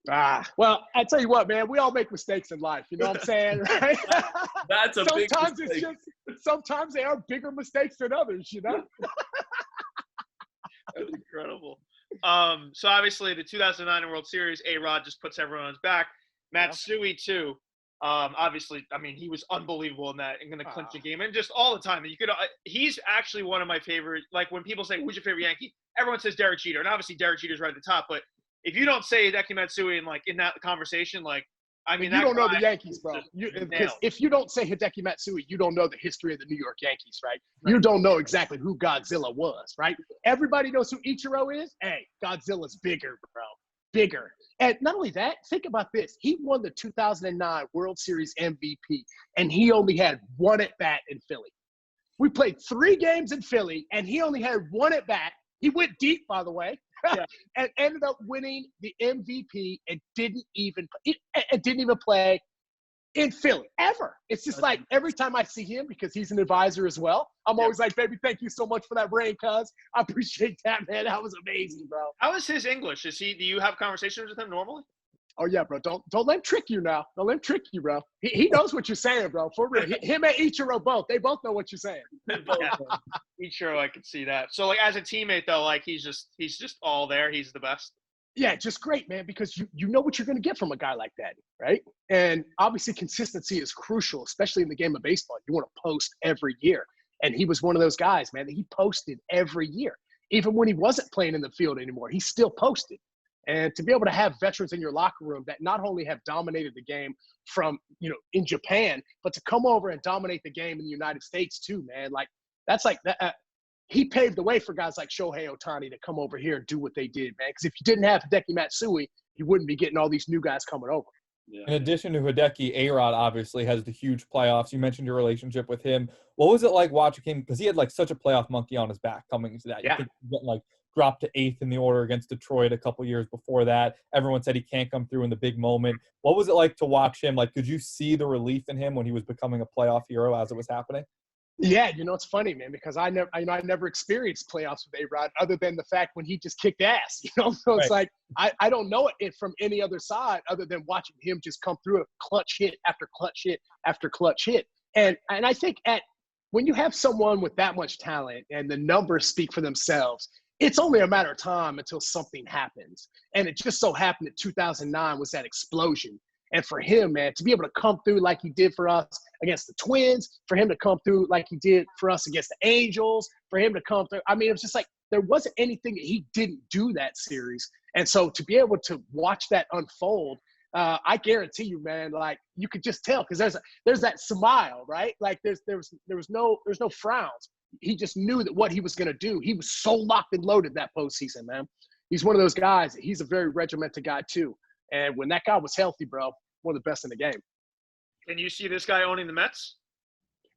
B: Well, I tell you what, man, we all make mistakes in life. You know what I'm saying, right?
D: That's a big mistake.
B: Sometimes they are bigger mistakes than others,
A: That's incredible. So obviously the 2009 World Series, A-Rod just puts everyone on his back. Matsui too. Obviously, I mean, he was unbelievable in that and going to clinch the game and just all the time. He's actually one of my favorite. Like when people say, who's your favorite Yankee? Everyone says Derek Jeter. And obviously Derek Jeter's right at the top. But if you don't say Hideki Matsui in that conversation, like, I mean,
B: you don't know the Yankees, bro. Because if you don't say Hideki Matsui, you don't know the history of the New York Yankees, right? You don't know exactly who Godzilla was, right? Everybody knows who Ichiro is. Hey, Godzilla's bigger, bro. Bigger. And not only that, think about this. He won the 2009 World Series MVP, and he only had one at-bat in Philly. We played 3 games in Philly, and he only had one at-bat. He went deep, by the way, and ended up winning the MVP and didn't even play in Philly, ever. It's just like every time I see him, because he's an advisor as well, I'm always like, baby, thank you so much for that rain, cuz. I appreciate that, man. That was amazing, bro.
A: How is his English? Do you have conversations with him normally?
B: Oh, yeah, bro. Don't let him trick you now. Don't let him trick you, bro. He knows what you're saying, bro. For real. Him and Ichiro both. They both know what you're saying.
A: Ichiro, I can see that. So, like, as a teammate, though, like, he's just all there. He's the best.
B: Yeah, just great, man, because you know what you're going to get from a guy like that, right? And obviously consistency is crucial, especially in the game of baseball. You want to post every year. And he was one of those guys, man, that he posted every year. Even when he wasn't playing in the field anymore, he still posted. And to be able to have veterans in your locker room that not only have dominated the game from, in Japan, but to come over and dominate the game in the United States too, man, like that's like that. He paved the way for guys like Shohei Ohtani to come over here and do what they did, man. Because if you didn't have Hideki Matsui, you wouldn't be getting all these new guys coming over.
C: Yeah. In addition to Hideki, A-Rod obviously has the huge playoffs. You mentioned your relationship with him. What was it like watching him? Because he had like such a playoff monkey on his back coming into that. You think he's getting like dropped to 8th in the order against Detroit a couple years before that. Everyone said he can't come through in the big moment. What was it like to watch him? Like, could you see the relief in him when he was becoming a playoff hero as it was happening?
B: Yeah, it's funny, man, because I never experienced playoffs with A-Rod other than the fact when he just kicked ass, So it's like I don't know it from any other side other than watching him just come through a clutch hit after clutch hit after clutch hit. And I think when you have someone with that much talent and the numbers speak for themselves, it's only a matter of time until something happens. And it just so happened that 2009 was that explosion. And for him, man, to be able to come through like he did for us against the Twins, for him to come through like he did for us against the Angels, for him to come through. I mean, it was just like there wasn't anything that he didn't do that series. And so to be able to watch that unfold, I guarantee you, man, like you could just tell because there's that smile, right? Like there was no frowns. He just knew that what he was going to do. He was so locked and loaded that postseason, man. He's one of those guys. He's a very regimented guy too. And when that guy was healthy, bro, one of the best in the game.
A: Can you see this guy owning the Mets?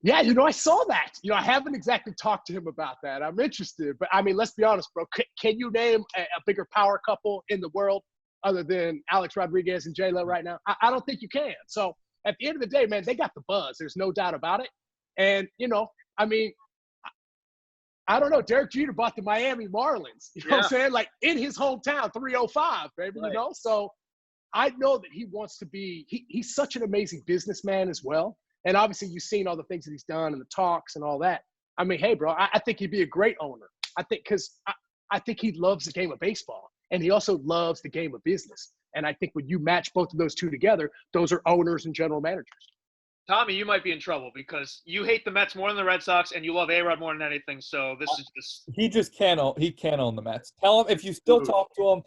B: Yeah, I saw that. I haven't exactly talked to him about that. I'm interested. But, I mean, let's be honest, bro. Can you name a bigger power couple in the world other than Alex Rodriguez and J-Lo right now? I don't think you can. So, at the end of the day, man, they got the buzz. There's no doubt about it. And, I mean, I don't know. Derek Jeter bought the Miami Marlins. You know what I'm saying? Like, in his hometown, 305, baby,
A: right.
B: So, I know that he wants to be he's such an amazing businessman as well. And obviously you've seen all the things that he's done and the talks and all that. I mean, hey, bro, I think he'd be a great owner. I think because I think he loves the game of baseball and he also loves the game of business. And I think when you match both of those two together, those are owners and general managers.
A: Tommy, you might be in trouble because you hate the Mets more than the Red Sox and you love A-Rod more than anything. So this is just
C: he just can't own the Mets. Tell him if you still talk to him,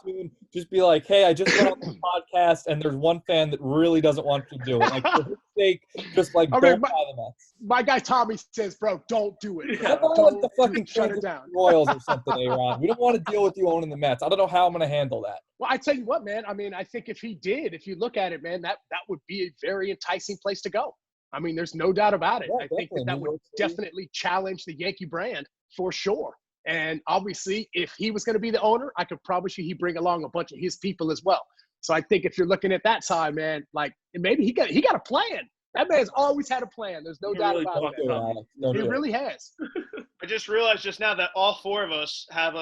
C: soon, just be like, hey, I just went on the podcast and there's one fan that really doesn't want you to do it. Like for his sake, just like don't buy the Mets.
B: My guy Tommy says, bro, don't do it.
C: I don't want the fucking
B: shut it down.
C: Royals or something, A-Rod. We don't want to deal with you owning the Mets. I don't know how I'm gonna handle that.
B: Well, I tell you what, man. I mean, I think if if you look at it, man, that would be a very enticing place to go. I mean, there's no doubt about it.
C: Yeah,
B: I think that would definitely challenge the Yankee brand for sure. And obviously, if he was going to be the owner, I could promise you he'd bring along a bunch of his people as well. So I think if you're looking at that side, man, like maybe he got a plan. That man's always had a plan. There's no doubt about it. He really has.
A: I just realized just now that all four of us have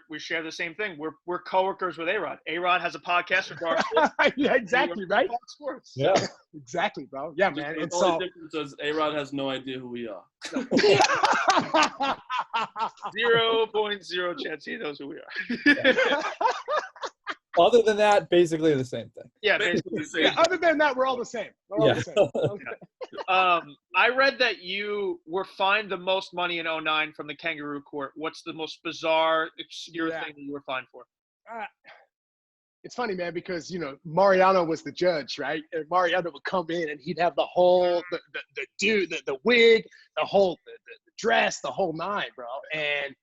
A: we share the same thing. We're coworkers with A-Rod. A-Rod has a podcast with Dark Sports.
B: Yeah, exactly, right?
A: Sports.
C: Yeah,
B: exactly, bro. Yeah, man.
D: The
B: and
D: only difference is A-Rod has no idea who we are.
A: 0.0 chance he knows who we are.
C: Other than that, basically the same thing.
A: Yeah, basically the same.
B: Yeah, other than that, we're all the same. We're all the same.
A: I read that you were fined the most money in 2009 from the Kangaroo Court. What's the most bizarre, obscure thing that you were fined for?
B: It's funny, man, because, Mariano was the judge, right? And Mariano would come in and he'd have the whole, the wig, the dress, the whole nine, bro. And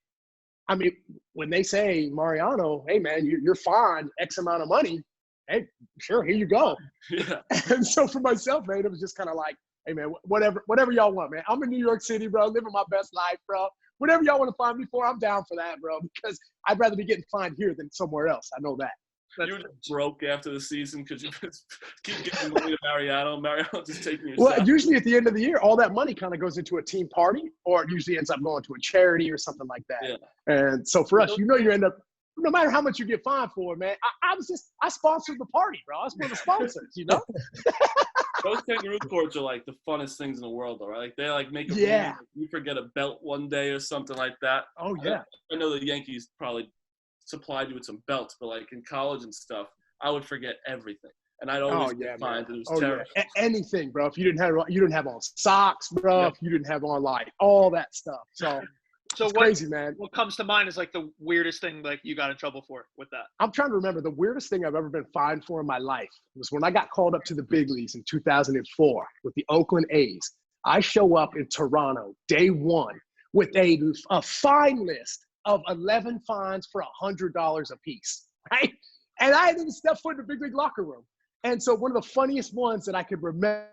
B: I mean, when they say, Mariano, hey, man, you're fined X amount of money, hey, sure, here you go.
D: Yeah.
B: And so for myself, man, it was just kind of like, hey, man, whatever y'all want, man. I'm in New York City, bro, living my best life, bro. Whatever y'all want to fine me for, I'm down for that, bro, because I'd rather be getting fined here than somewhere else. I know that.
D: You were broke after the season because you just keep giving money to Mariano. Mariano just taking your
B: Well,
D: side.
B: usually at the end of the year, all that money kind of goes into a team party, or it usually ends up going to a charity or something like that.
D: Yeah.
B: And so for us, you end up, no matter how much you get fined for, man, I sponsored the party, bro. I was one of the sponsors,
D: Those Kangaroo Courts are like the funnest things in the world, though, right? Like they like make a
B: Yeah.
D: you forget a belt one day or something like that.
B: Oh, yeah.
D: I know the Yankees probably supplied you with some belts, but like in college and stuff, I would forget everything, and I'd always get fined. And it was terrible.
B: Yeah. Anything, bro. If you didn't have on socks, bro.
D: Yeah.
B: If you didn't have on like all that stuff, so it's crazy, man.
A: What comes to mind is like the weirdest thing like you got in trouble for with that?
B: I'm trying to remember the weirdest thing I've ever been fined for in my life was when I got called up to the big leagues in 2004 with the Oakland A's. I show up in Toronto day one with a fine list of 11 fines for $100 a piece, right? And I hadn't even stepped foot in the big league locker room. And so one of the funniest ones that I could remember,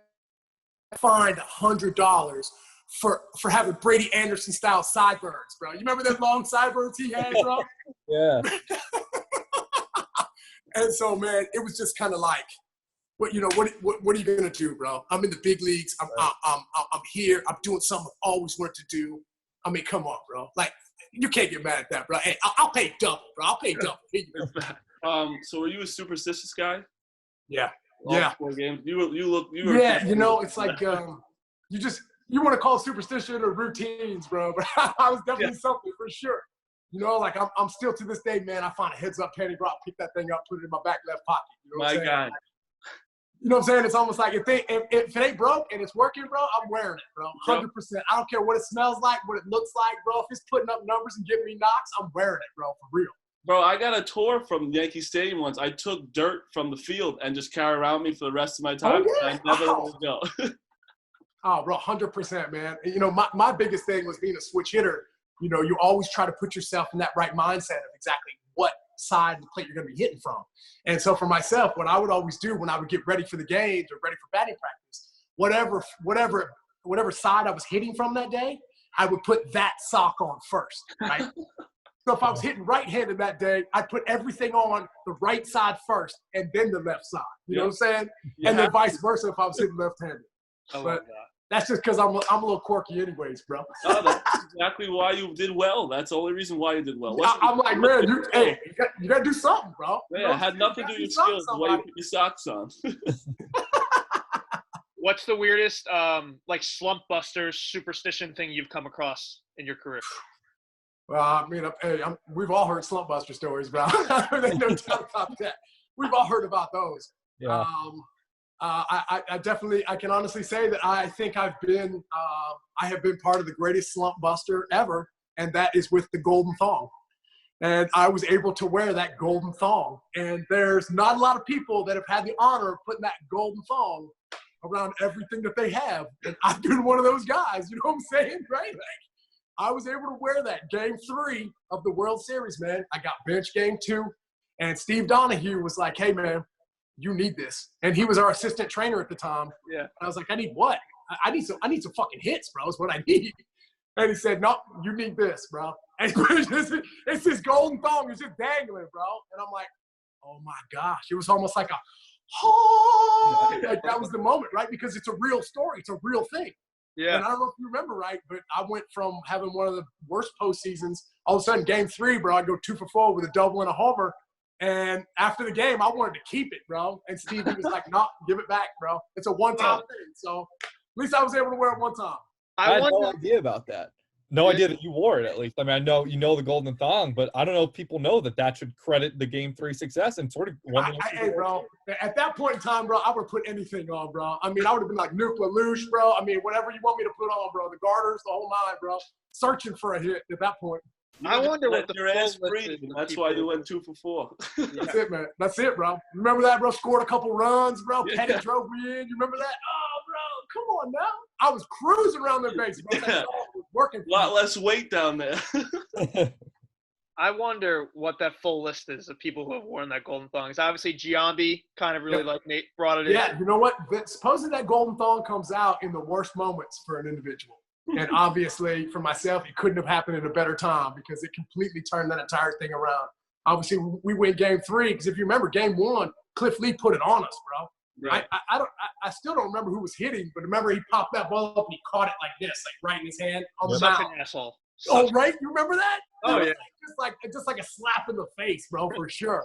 B: fined $100 for having Brady Anderson style sideburns, bro. You remember that long sideburns he had, bro?
C: Yeah.
B: And so, man, it was just kind of like, what are you gonna do, bro? I'm in the big leagues. I'm here. I'm doing something I've always wanted to do. I mean, come on, bro. Like, you can't get mad at that, bro. Hey, I'll pay double, bro. I'll pay double.
D: So were you a superstitious guy?
B: Yeah.
D: All
B: Yeah.
D: 4 games. You were.
B: Yeah, it's like you want to call superstition or routines, bro. But I was definitely something for sure. You know, like I'm still to this day, man. I find a heads up panty bra, pick that thing up, put it in my back left pocket. You know what I'm saying?
D: God.
B: You know what I'm saying? It's almost like if it ain't broke and it's working, bro, I'm wearing it, bro. 100%. I don't care what it smells like, what it looks like, bro. If it's putting up numbers and giving me knocks, I'm wearing it, bro, for real.
D: Bro, I got a tour from Yankee Stadium once. I took dirt from the field and just carried around me for the rest of my time.
B: Oh, yeah?
D: I never let it go.
B: Oh, bro, 100%, man. You know, my biggest thing was being a switch hitter. You know, you always try to put yourself in that right mindset of exactly what side of the plate you're going to be hitting from. And so for myself, what I would always do when I would get ready for the games or ready for batting practice, whatever side I was hitting from that day, I would put that sock on first, right? So if I was hitting right-handed that day, I'd put everything on the right side first and then the left side. You know what I'm saying?
D: Yeah.
B: And then vice versa if I was hitting left-handed.
A: I love
B: But
A: that.
B: that's just because I'm a little quirky anyways, bro.
D: No, that's exactly why you did well. That's the only reason why you did well.
B: I'm like, man, you got to do something, bro.
D: Yeah, it had nothing to do with your skills. The way you put your socks on.
A: What's the weirdest like slump buster superstition thing you've come across in your career?
B: Well, I mean, we've all heard slump buster stories, bro. There's no doubt about that. We've all heard about those.
C: Yeah.
B: I definitely, I can honestly say that I think I have been part of the greatest slump buster ever, and that is with the golden thong. And I was able to wear that golden thong. And there's not a lot of people that have had the honor of putting that golden thong around everything that they have. And I've been one of those guys, you know what I'm saying, right? Like, I was able to wear that game 3 of the World Series, man. I got benched game 2, and Steve Donahue was like, hey, man, you need this. And he was our assistant trainer at the time.
A: Yeah.
B: And I was like, I need what? I need some fucking hits, bro, is what I need. And he said, no, you need this, bro. And it's this golden thong. It's just dangling, bro. And I'm like, oh, my gosh. It was almost like like that was the moment, right? Because it's a real story. It's a real thing.
A: Yeah.
B: And I don't know if you remember, right, but I went from having one of the worst postseasons. All of a sudden, game 3, bro, I go 2 for 4 with a double and a homer. And after the game, I wanted to keep it, bro. And Stevie was like, no, give it back, bro. It's a one-time thing. So at least I was able to wear it one time.
C: I had no idea about that. No idea that you wore it, at least. I mean, I know you know the golden thong, but I don't know if people know that should credit the game 3 success and sort of
B: Hey, bro, at that point in time, bro, I would have put anything on, bro. I mean, I would have been like Nuke LaLoosh, bro. I mean, whatever you want me to put on, bro. The garters, the whole nine, bro. Searching for a hit at that point.
A: I wonder what the
D: your ass
A: full list
D: breathe.
A: is of
D: That's
A: people.
D: why you went 2 for 4.
B: That's it, man. That's it, bro. Remember that, bro? Scored a couple runs, bro.
D: Yeah.
B: Petty drove me in. You remember that? Oh, bro, come on now. I was cruising around the base, bro.
D: Yeah.
B: That dog was working for
D: A lot
B: me.
D: less weight down there.
A: I wonder what that full list is of people who have worn that golden thong. It's obviously Giambi kind of really like Nate brought it in.
B: Yeah, you know what? Supposing that golden thong comes out in the worst moments for an individual. And obviously, for myself, it couldn't have happened at a better time because it completely turned that entire thing around. Obviously, we win game 3 because if you remember, game 1, Cliff Lee put it on us, bro.
D: Right.
B: I still don't remember who was hitting, but remember he popped that ball up and he caught it like this, like right in his hand on the
A: Such
B: mound.
A: an asshole.
B: Oh, right? You remember that?
A: Oh,
B: It
A: yeah.
B: was just like a slap in the face, bro, for sure.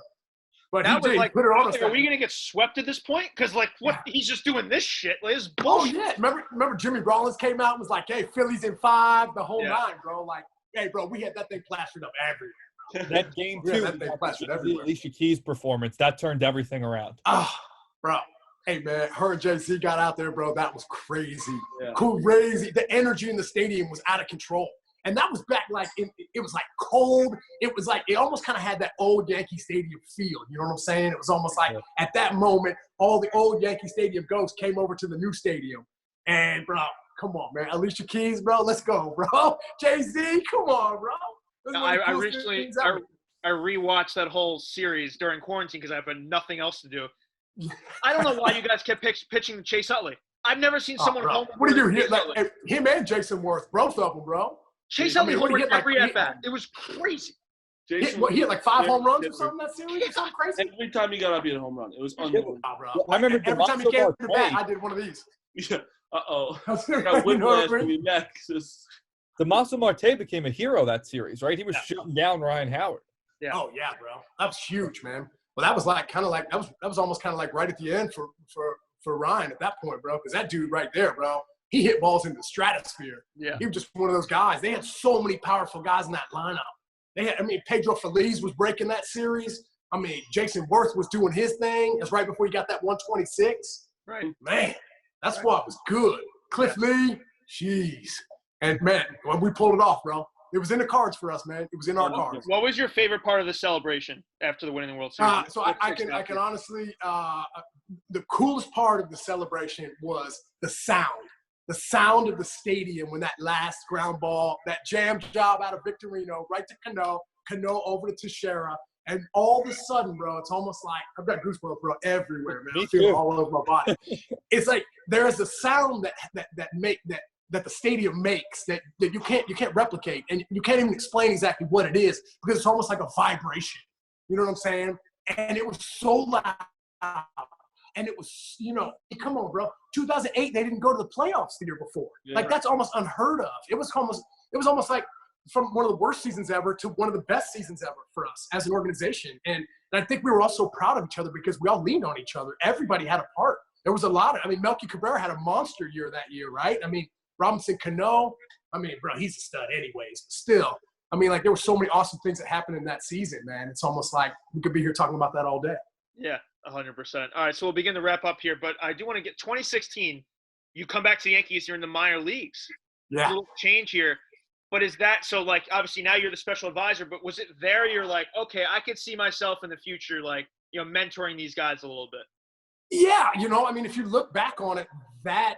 B: But
A: That was
B: he
A: like,
B: put it on us.
A: are we going to get swept at this point? Because, like, what? He's just doing this shit. Like, it's
B: Oh,
A: bullshit.
B: yeah. Remember Jimmy Rollins came out and was like, hey, Phillies in 5, the whole
A: Yeah.
B: 9, bro. Like, hey, bro, we had that thing plastered up everywhere.
C: That game
B: Yeah,
C: too,
B: that thing plastered everywhere.
C: Alicia Keys' performance, that turned everything around.
B: Oh, bro. Hey, man, her and JC got out there, bro. That was crazy.
D: Yeah.
B: Crazy. The energy in the stadium was out of control. And that was back like, it was like cold. It was like, it almost kind of had that old Yankee Stadium feel. You know what I'm saying? It was almost like at that moment, all the old Yankee Stadium ghosts came over to the new stadium. And, bro, come on, man. Alicia Keys, bro, let's go, bro. Jay-Z, come on, bro. This is one of the
A: I
B: coolest
A: recently
B: things ever.
A: I rewatched that whole series during quarantine because I had nothing else to do. I don't know why you guys kept pitching to Chase Utley. I've never seen someone
B: bro.
A: home.
B: What do you do?
A: Chase Utley.
B: Him and Jason Worth, both of them, bro.
A: Chase
B: I mean,
A: Utley
B: what
A: homered
B: he hit, like,
A: every
B: he-
A: at bat. It was crazy.
B: He hit like 5 home runs or something that series or something crazy?
D: Every time he got up, he had a home run. It was unbelievable.
B: Oh, bro.
C: Well, I remember
B: Every time he came to the
C: DeMarco
B: bat,
C: Marte.
B: I did one of these.
D: Yeah. Uh-oh.
B: You
D: Got
B: know
D: whiplash
B: what I
D: in
B: mean?
D: your neck. Just-
C: Damaso Marte became a hero that series, right? He was shooting down Ryan Howard.
A: Yeah.
B: Oh yeah, bro. That was huge, man. Well, that was like kind of like that was almost kind of like right at the end for Ryan at that point, bro. Because that dude right there, bro, he hit balls into the stratosphere.
A: Yeah.
B: He was just one of those guys. They had so many powerful guys in that lineup. They had, I mean, Pedro Feliz was breaking that series. I mean, Jason Worth was doing his thing. It's right before he got that 126.
A: Right.
B: Man, that squad was good. Cliff Lee, jeez. And, man, when we pulled it off, bro, it was in the cards for us, man. It was in our cards.
A: What was your favorite part of the celebration after the winning the World Series?
B: So I can honestly, the coolest part of the celebration was the sound of the stadium when that last ground ball, that jam job out of Victorino, right to Cano over to Teixeira. And all of a sudden, bro, it's almost like I've got goosebumps, bro, everywhere, man. I feel it all over my body. It's like there is a sound that the stadium makes that you can't replicate, and you can't even explain exactly what it is because it's almost like a vibration. You know what I'm saying? And it was so loud, and it was, come on, bro. 2008, they didn't go to the playoffs the year before. Yeah. Like that's almost unheard of. It was almost like from one of the worst seasons ever to one of the best seasons ever for us as an organization. And I think we were all so proud of each other because we all leaned on each other. Everybody had a part. There was a lot of, Melky Cabrera had a monster year that year, right? Robinson Cano, bro, he's a stud anyways. But still, there were so many awesome things that happened in that season, man. It's almost like we could be here talking about that all day.
A: Yeah, 100%. All right, so we'll begin to wrap up here, but I do want to get 2016. You come back to the Yankees, you're in the minor leagues.
B: Yeah.
A: A little change here. But is that so? Like, obviously now you're the special advisor. But was it there? You're like, okay, I could see myself in the future, like, mentoring these guys a little bit.
B: Yeah, if you look back on it, that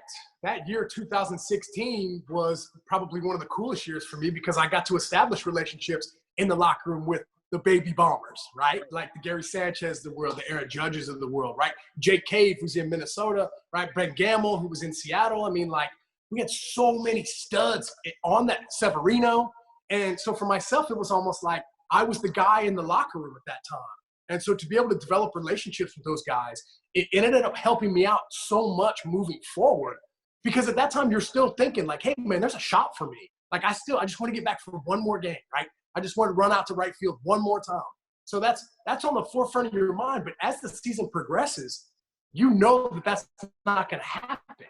B: year, 2016, was probably one of the coolest years for me because I got to establish relationships in the locker room with the baby bombers, right? Like the Gary Sanchez of the world, the Aaron Judges of the world, right? Jake Cave, who's in Minnesota, right? Brent Gamble, who was in Seattle. We had so many studs on that, Severino. And so for myself, it was almost like I was the guy in the locker room at that time. And so to be able to develop relationships with those guys, it ended up helping me out so much moving forward. Because at that time, you're still thinking like, hey, man, there's a shot for me. Like, I just want to get back for one more game, right? I just want to run out to right field one more time. So that's on the forefront of your mind. But as the season progresses, you know that that's not going to happen.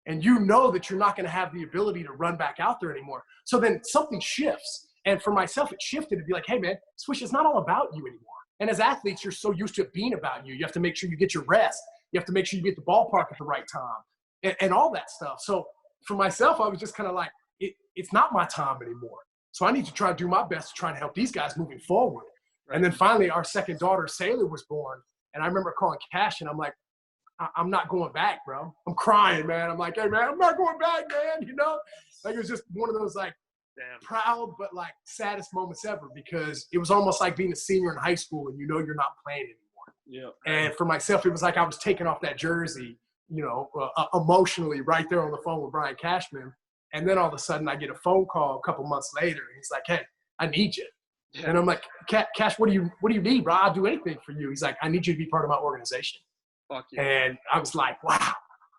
B: And you know that you're not going to have the ability to run back out there anymore. So then something shifts. And for myself, it shifted to be like, hey, man, Swish, it's not all about you anymore. And as athletes, you're so used to it being about you. You have to make sure you get your rest. You have to make sure you get the ballpark at the right time and all that stuff. So for myself, I was just kind of like, it's not my time anymore. So I need to try to do my best to try and help these guys moving forward. Right. And then finally, our second daughter, Sailor, was born. And I remember calling Cash, and I'm like, I'm not going back, bro. I'm crying, man. I'm like, hey, man, I'm not going back, man. Like it was just one of those like proud but like saddest moments ever because it was almost like being a senior in high school and you're not playing anymore. Yeah. And for myself, it was like I was taking off that jersey, emotionally right there on the phone with Brian Cashman. And then all of a sudden I get a phone call a couple months later and he's like, hey, I need you. Yeah. And I'm like, Cash, what do you need, bro? I'll do anything for you. He's like, I need you to be part of my organization.
A: Fuck yeah.
B: And I was like, wow,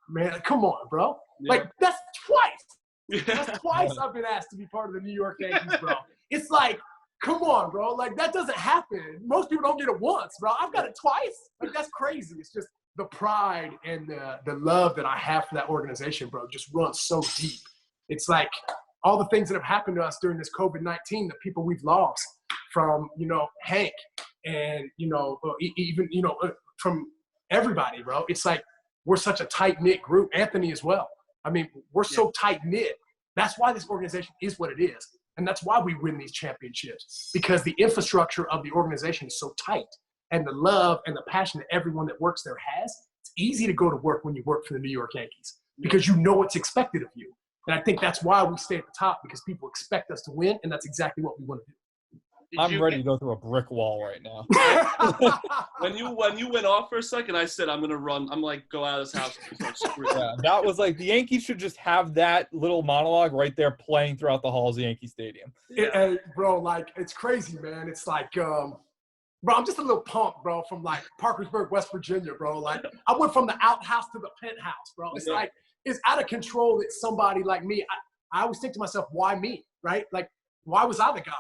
B: man, come on, bro. Yeah. Like, that's twice. That's twice I've been asked to be part of the New York Yankees, bro. It's like, come on, bro. Like, that doesn't happen. Most people don't get it once, bro. I've got it twice. Like, that's crazy. It's just the pride and the love that I have for that organization, bro, just runs so deep. It's like all the things that have happened to us during this COVID-19, the people we've lost from, Hank and, even, from everybody, bro. It's like we're such a tight-knit group. Anthony as well. We're so tight-knit. That's why this organization is what it is. And that's why we win these championships, because the infrastructure of the organization is so tight. And the love and the passion that everyone that works there has, it's easy to go to work when you work for the New York Yankees because you know what's expected of you. And I think that's why we stay at the top, because people expect us to win, and that's exactly what we want to do.
C: I'm ready to go through a brick wall right now.
D: When you went off for a second, I said, I'm going to run. I'm like, go out of this house.
C: Yeah, that was like, the Yankees should just have that little monologue right there playing throughout the halls of Yankee Stadium.
B: Hey, bro, like, it's crazy, man. It's like, bro, I'm just a little punk, bro, from like Parkersburg, West Virginia, bro. Like, I went from the outhouse to the penthouse, bro. It's like, it's out of control that somebody like me, I always think to myself, why me, right? Like, why was I the guy?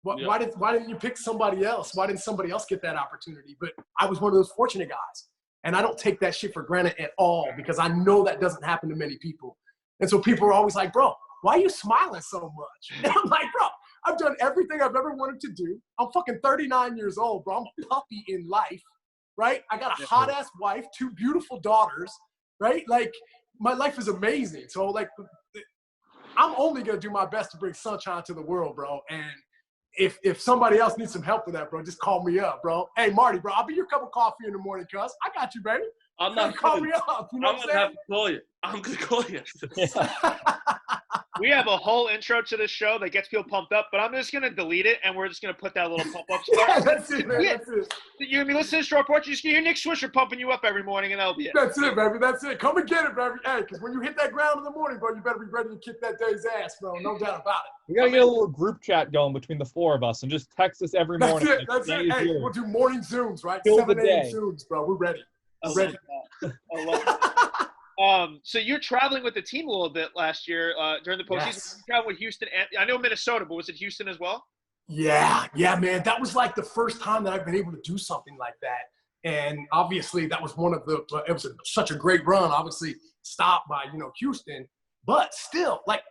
B: Why didn't you pick somebody else? Why didn't somebody else get that opportunity? But I was one of those fortunate guys. And I don't take that shit for granted at all, because I know that doesn't happen to many people. And so people are always like, bro, why are you smiling so much? And I'm like, bro, I've done everything I've ever wanted to do. I'm fucking 39 years old, bro. I'm a puppy in life, right? I got a hot-ass wife, 2 beautiful daughters, right? Like, my life is amazing. So, like, I'm only going to do my best to bring sunshine to the world, bro. And if somebody else needs some help with that, bro, just call me up, bro. Hey, Marty, bro, I'll be your cup of coffee in the morning, cuz. I got you, baby.
D: I'm not
B: call me up. You know
D: I'm gonna have to call you. I'm gonna call you.
A: We have a whole intro to this show that gets people pumped up, but I'm just going to delete it, and we're just going to put that little pump-up start.
B: Yeah, that's it, man.
A: Yeah.
B: That's it.
A: You're going to be listening to our Porch, you're just going to hear Nick Swisher pumping you up every morning, and that'll be it.
B: That's it, baby. That's it. Come and get it, baby. Hey, because when you hit that ground in the morning, bro, you better be ready to kick that day's ass, bro. No doubt about it.
C: We got to get a little group chat going between the 4 of us and just text us every morning.
B: That's it. That's it. Hey, we'll do morning Zooms, right?
C: Fill
B: 7
C: the
B: a.m.
C: day.
B: Zooms, bro. We're ready.
A: I
B: Ready.
A: love that. So you're traveling with the team a little bit last year during the postseason.
B: Yes.
A: You traveled with Houston. And, I know Minnesota, but was it Houston as well?
B: Yeah, man. That was like the first time that I've been able to do something like that. And obviously that was it was such a great run, obviously stopped by, Houston. But still, like,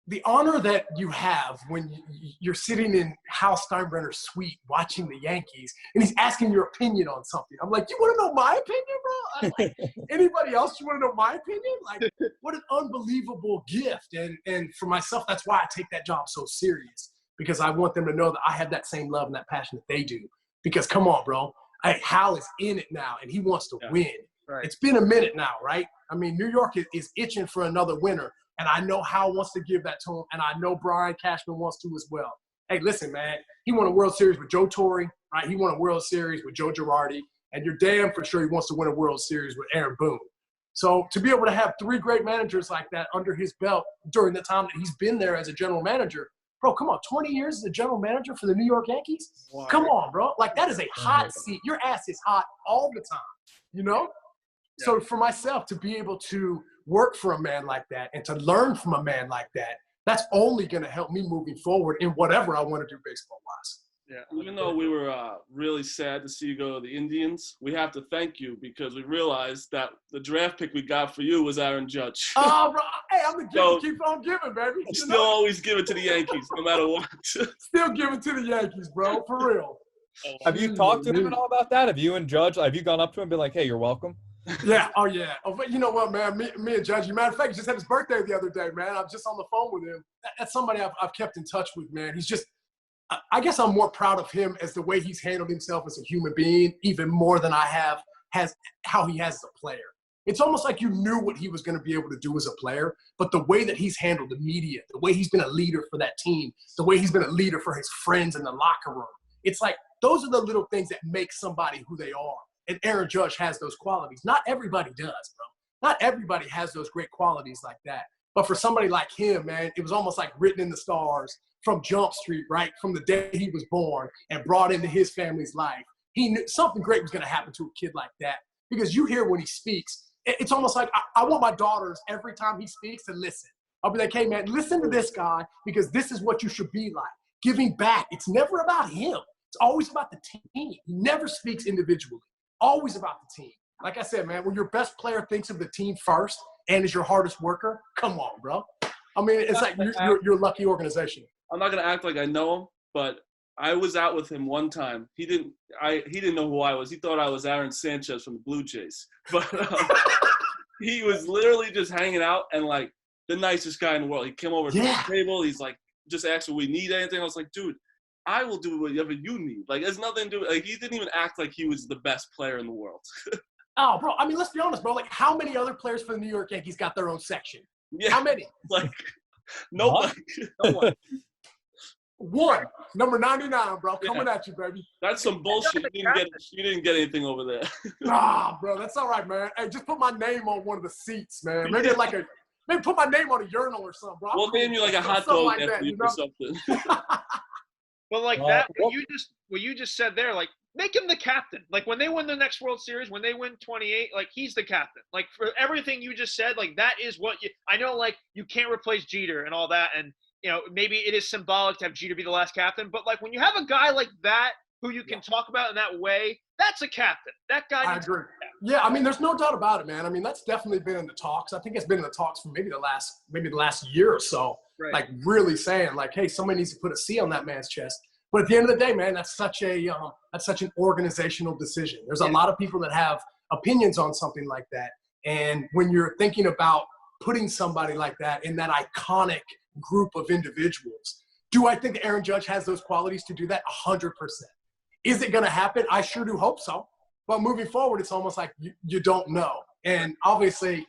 B: the honor that you have when you're sitting in Hal Steinbrenner's suite watching the Yankees and he's asking your opinion on something. I'm like, you want to know my opinion, bro? I'm like, anybody else, you want to know my opinion? Like, what an unbelievable gift. And for myself, that's why I take that job so serious, because I want them to know that I have that same love and that passion that they do. Because come on, bro. Hal is in it now, and he wants to win.
A: Right.
B: It's been a minute now, right? I mean, New York is itching for another winner. And I know Hal wants to give that to him, and I know Brian Cashman wants to as well. Hey, listen, man, he won a World Series with Joe Torre, right? He won a World Series with Joe Girardi, and you're damn for sure he wants to win a World Series with Aaron Boone. So to be able to have 3 great managers like that under his belt during the time that he's been there as a general manager, bro, come on, 20 years as a general manager for the New York Yankees? Wow. Come on, bro. Like, that is a hot seat. Your ass is hot all the time, Yeah. So for myself to be able to work for a man like that and to learn from a man like that, that's only going to help me moving forward in whatever I want to do baseball-wise.
D: Yeah. Even though we were really sad to see you go to the Indians, we have to thank you because we realized that the draft pick we got for you was Aaron Judge.
B: Oh, bro. Hey, I'm the gift to keep on giving, baby.
D: Still always give it to the Yankees, no matter what.
B: Still give it to the Yankees, bro, for real.
C: Have you talked to him at all about that? Have you and Judge, have you gone up to him and been like, hey, you're welcome?
B: Yeah. Oh, yeah. Oh, but you know what, man? Me and Judge, matter of fact, he just had his birthday the other day, man. I'm just on the phone with him. That's somebody I've kept in touch with, man. He's just – I guess I'm more proud of him as the way he's handled himself as a human being, even more than I have how he has as a player. It's almost like you knew what he was going to be able to do as a player, but the way that he's handled the media, the way he's been a leader for that team, the way he's been a leader for his friends in the locker room, it's like those are the little things that make somebody who they are. And Aaron Judge has those qualities. Not everybody does, bro. Not everybody has those great qualities like that. But for somebody like him, man, it was almost like written in the stars from Jump Street, right? From the day he was born and brought into his family's life. He knew something great was going to happen to a kid like that. Because you hear when he speaks, it's almost like I want my daughters every time he speaks to listen. I'll be like, hey, man, listen to this guy because this is what you should be like. Giving back. It's never about him. It's always about the team. He never speaks individually. Always about the team. Like I said, man, when your best player thinks of the team first and is your hardest worker, come on, bro. I mean, it's like you're a lucky organization.
D: I'm not gonna act like I know him, but I was out with him one time. He didn't know who I was. He thought I was Aaron Sanchez from the Blue Jays. But he was literally just hanging out and like the nicest guy in the world. He came over to the table. He's like, just asked if we need anything. I was like, dude, I will do whatever you need. Like, there's nothing to do. Like, he didn't even act like he was the best player in the world.
B: Oh, bro. I mean, let's be honest, bro. Like, how many other players for the New York Yankees got their own section?
D: Yeah.
B: How many?
D: Like, nobody.
B: No one. One. Number 99, bro. Coming at you, baby.
D: That's some bullshit. You didn't get anything over there.
B: Nah, bro. That's all right, man. Hey, just put my name on one of the seats, man. Maybe maybe put my name on a urinal or something, bro.
D: We'll name you like a hot dog like that, or something.
A: But like that, what you just said there, like, make him the captain. Like, when they win the next World Series, when they win 28, like, he's the captain. Like, for everything you just said, like, that is what I know, like, you can't replace Jeter and all that, and, you know, maybe it is symbolic to have Jeter be the last captain, but, like, when you have a guy like that who you can talk about in that way, that's a captain. That guy
B: I agree. Yeah, I mean, there's no doubt about it, man. I mean, that's definitely been in the talks. I think it's been in the talks for maybe the last year or so.
A: Right.
B: like really saying like, hey, somebody needs to put a C on that man's chest. But at the end of the day, man, that's such an organizational decision. There's a lot of people that have opinions on something like that. And when you're thinking about putting somebody like that in that iconic group of individuals, do I think Aaron Judge has those qualities to do that? 100%. Is it going to happen? I sure do hope so. But moving forward, it's almost like you don't know. And obviously,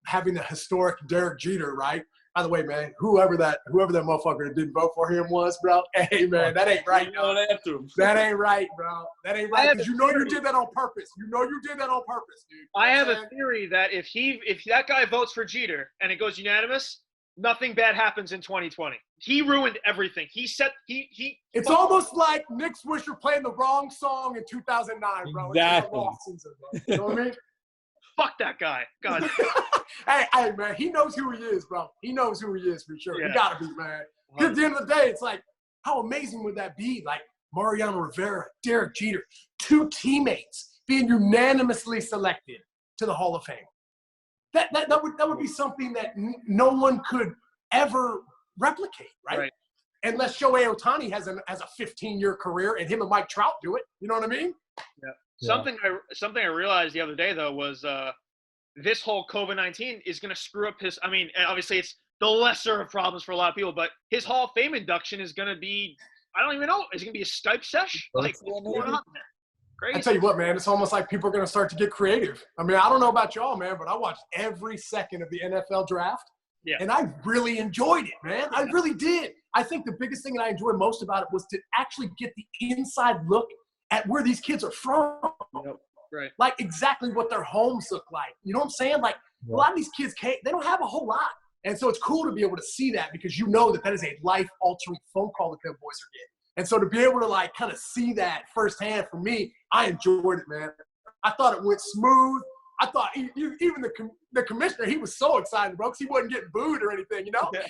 B: having the historic Derek Jeter, right? By the way, man, whoever that motherfucker that didn't vote for him was, bro, hey, man, that ain't right. That ain't right, bro. That ain't right. Because you did that on purpose. You did that on purpose, dude.
A: I have a theory that if that guy votes for Jeter and it goes unanimous, nothing bad happens in 2020. He ruined everything. It's
B: almost like Nick Swisher playing the wrong song in 2009, bro.
C: Exactly.
B: Season, bro. You know what I mean?
A: Fuck that guy. God.
B: hey, man, he knows who he is, bro. He knows who he is for sure.
A: Yeah.
B: He gotta be, man. Because at the end of the day, it's like, how amazing would that be? Like Mariano Rivera, Derek Jeter, 2 teammates being unanimously selected to the Hall of Fame. That would be something that no one could ever replicate, right? Unless Shohei Ohtani has a 15-year career and him and Mike Trout do it. You know what I mean?
A: Yeah. Something I realized the other day though was this whole COVID-19 is going to screw up his. I mean, obviously it's the lesser of problems for a lot of people, but his Hall of Fame induction is going to be. I don't even know. Is it going to be a Skype sesh? Like what's going on there? Crazy.
B: I tell you what, man, it's almost like people are going to start to get creative. I mean, I don't know about y'all, man, but I watched every second of the NFL draft, and I really enjoyed it, man. I really did. I think the biggest thing that I enjoyed most about it was to actually get the inside look at where these kids are from.
A: Yep. Right.
B: Like exactly what their homes look like. You know what I'm saying? Like a lot of these kids they don't have a whole lot. And so it's cool to be able to see that because you know that is a life-altering phone call that them boys are getting. And so to be able to like kind of see that firsthand for me, I enjoyed it, man. I thought it went smooth. I thought even the commissioner, he was so excited, bro, because he wasn't getting booed or anything, you know?
A: Yeah.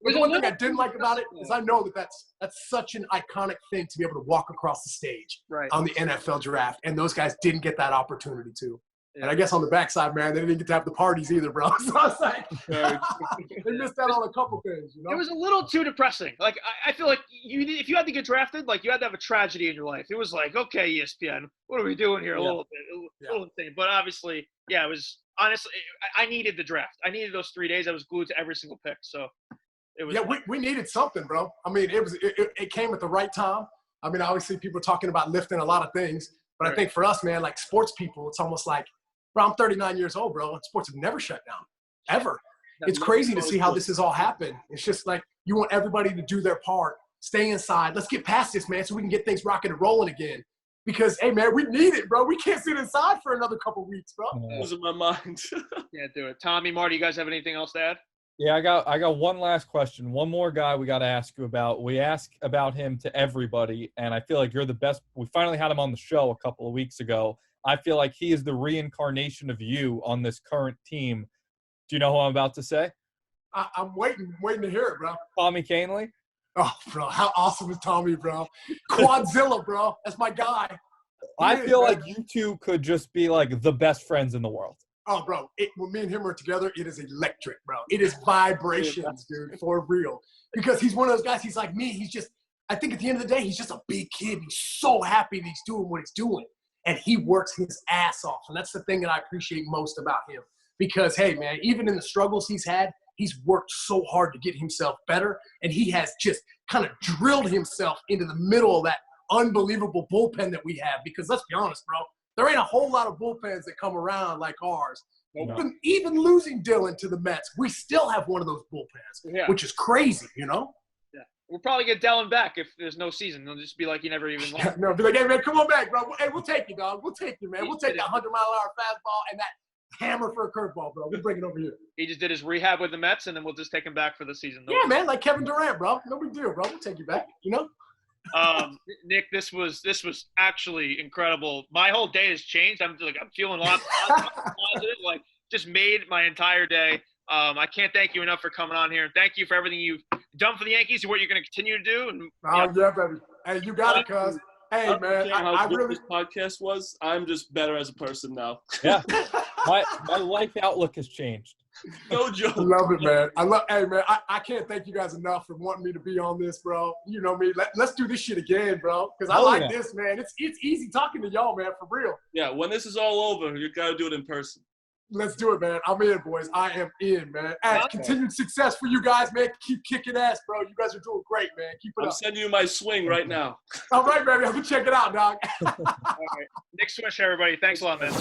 B: The one thing I didn't like about it is I know that's such an iconic thing to be able to walk across the stage on the NFL draft, and those guys didn't get that opportunity to. Yeah. And I guess on the backside, man, they didn't get to have the parties either, bro. So I was like, they missed out on a couple things, you know?
A: It was a little too depressing. Like, I feel like if you had to get drafted, like, you had to have a tragedy in your life. It was like, okay, ESPN, what are we doing here? A little insane. But obviously, it was – honestly, I needed the draft. I needed those 3 days. I was glued to every single pick. So it was
B: we needed something, bro. I mean, it came at the right time. I mean, obviously, people are talking about lifting a lot of things. But I think for us, man, like sports people, it's almost like, bro, I'm 39 years old, bro, and sports have never shut down, ever. It's crazy to see how this has all happened. It's just like you want everybody to do their part, stay inside. Let's get past this, man, so we can get things rocking and rolling again. Because, hey, man, we need it, bro. We can't sit inside for another couple weeks, bro.
D: Losing my mind.
A: Yeah, do it. Tommy, Marty, you guys have anything else to add?
C: Yeah, I got one last question. One more guy we got to ask you about. We ask about him to everybody, and I feel like you're the best. We finally had him on the show a couple of weeks ago. I feel like he is the reincarnation of you on this current team. Do you know who I'm about to say?
B: I'm waiting to hear it, bro.
C: Tommy Canely?
B: Oh, bro, how awesome is Tommy, bro? Quadzilla, bro. That's my guy.
C: I feel like you two could just be like the best friends in the world.
B: Oh, bro, when me and him are together, it is electric, bro. It is vibrations, dude, for real. Because he's one of those guys, he's like me. He's just, I think at the end of the day, he's just a big kid. He's so happy that he's doing what he's doing. And he works his ass off. And that's the thing that I appreciate most about him. Because, hey, man, even in the struggles he's had, he's worked so hard to get himself better. And he has just kind of drilled himself into the middle of that unbelievable bullpen that we have. Because let's be honest, bro, there ain't a whole lot of bullpens that come around like ours. No. Even losing Dylan to the Mets, we still have one of those bullpens, which is crazy, you know?
A: Yeah. We'll probably get Dylan back if there's no season. They'll just be like, you never even left.
B: No, be like, hey, man, come on back, bro. Hey, we'll take you, dog. We'll take you, man. We'll take that 100-mile-an-hour fastball and that hammer for a curveball, bro. We'll bring it over here.
A: He just did his rehab with the Mets, and then we'll just take him back for the season.
B: Yeah, man, like Kevin Durant, bro. No big deal, bro. We'll take you back, you know?
A: Nick, this was actually incredible. My whole day has changed. I'm feeling a lot positive. Like, just made my entire day. I can't thank you enough for coming on here. Thank you for everything you've done for the Yankees and what you're going to continue to do. And
B: yeah, baby. Hey, you got it, cuz. Hey, man,
D: I really this podcast was. I'm just better as a person now.
C: Yeah, my life outlook has changed.
D: No joke.
B: I love it, man. Hey, man, I can't thank you guys enough for wanting me to be on this, bro. You know me. Let's do this shit again, bro. Because I like this, man. It's easy talking to y'all, man, for real.
D: Yeah, when this is all over, you got to do it in person.
B: Let's do it, man. I'm in, boys. I am in, man. And continued success for you guys, man. Keep kicking ass, bro. You guys are doing great, man. Keep it up.
D: I'm sending you my swing right now.
B: All right, baby. I'm going to check it out, dog.
A: All right. Nick Swisher, everybody. Thanks a lot, man.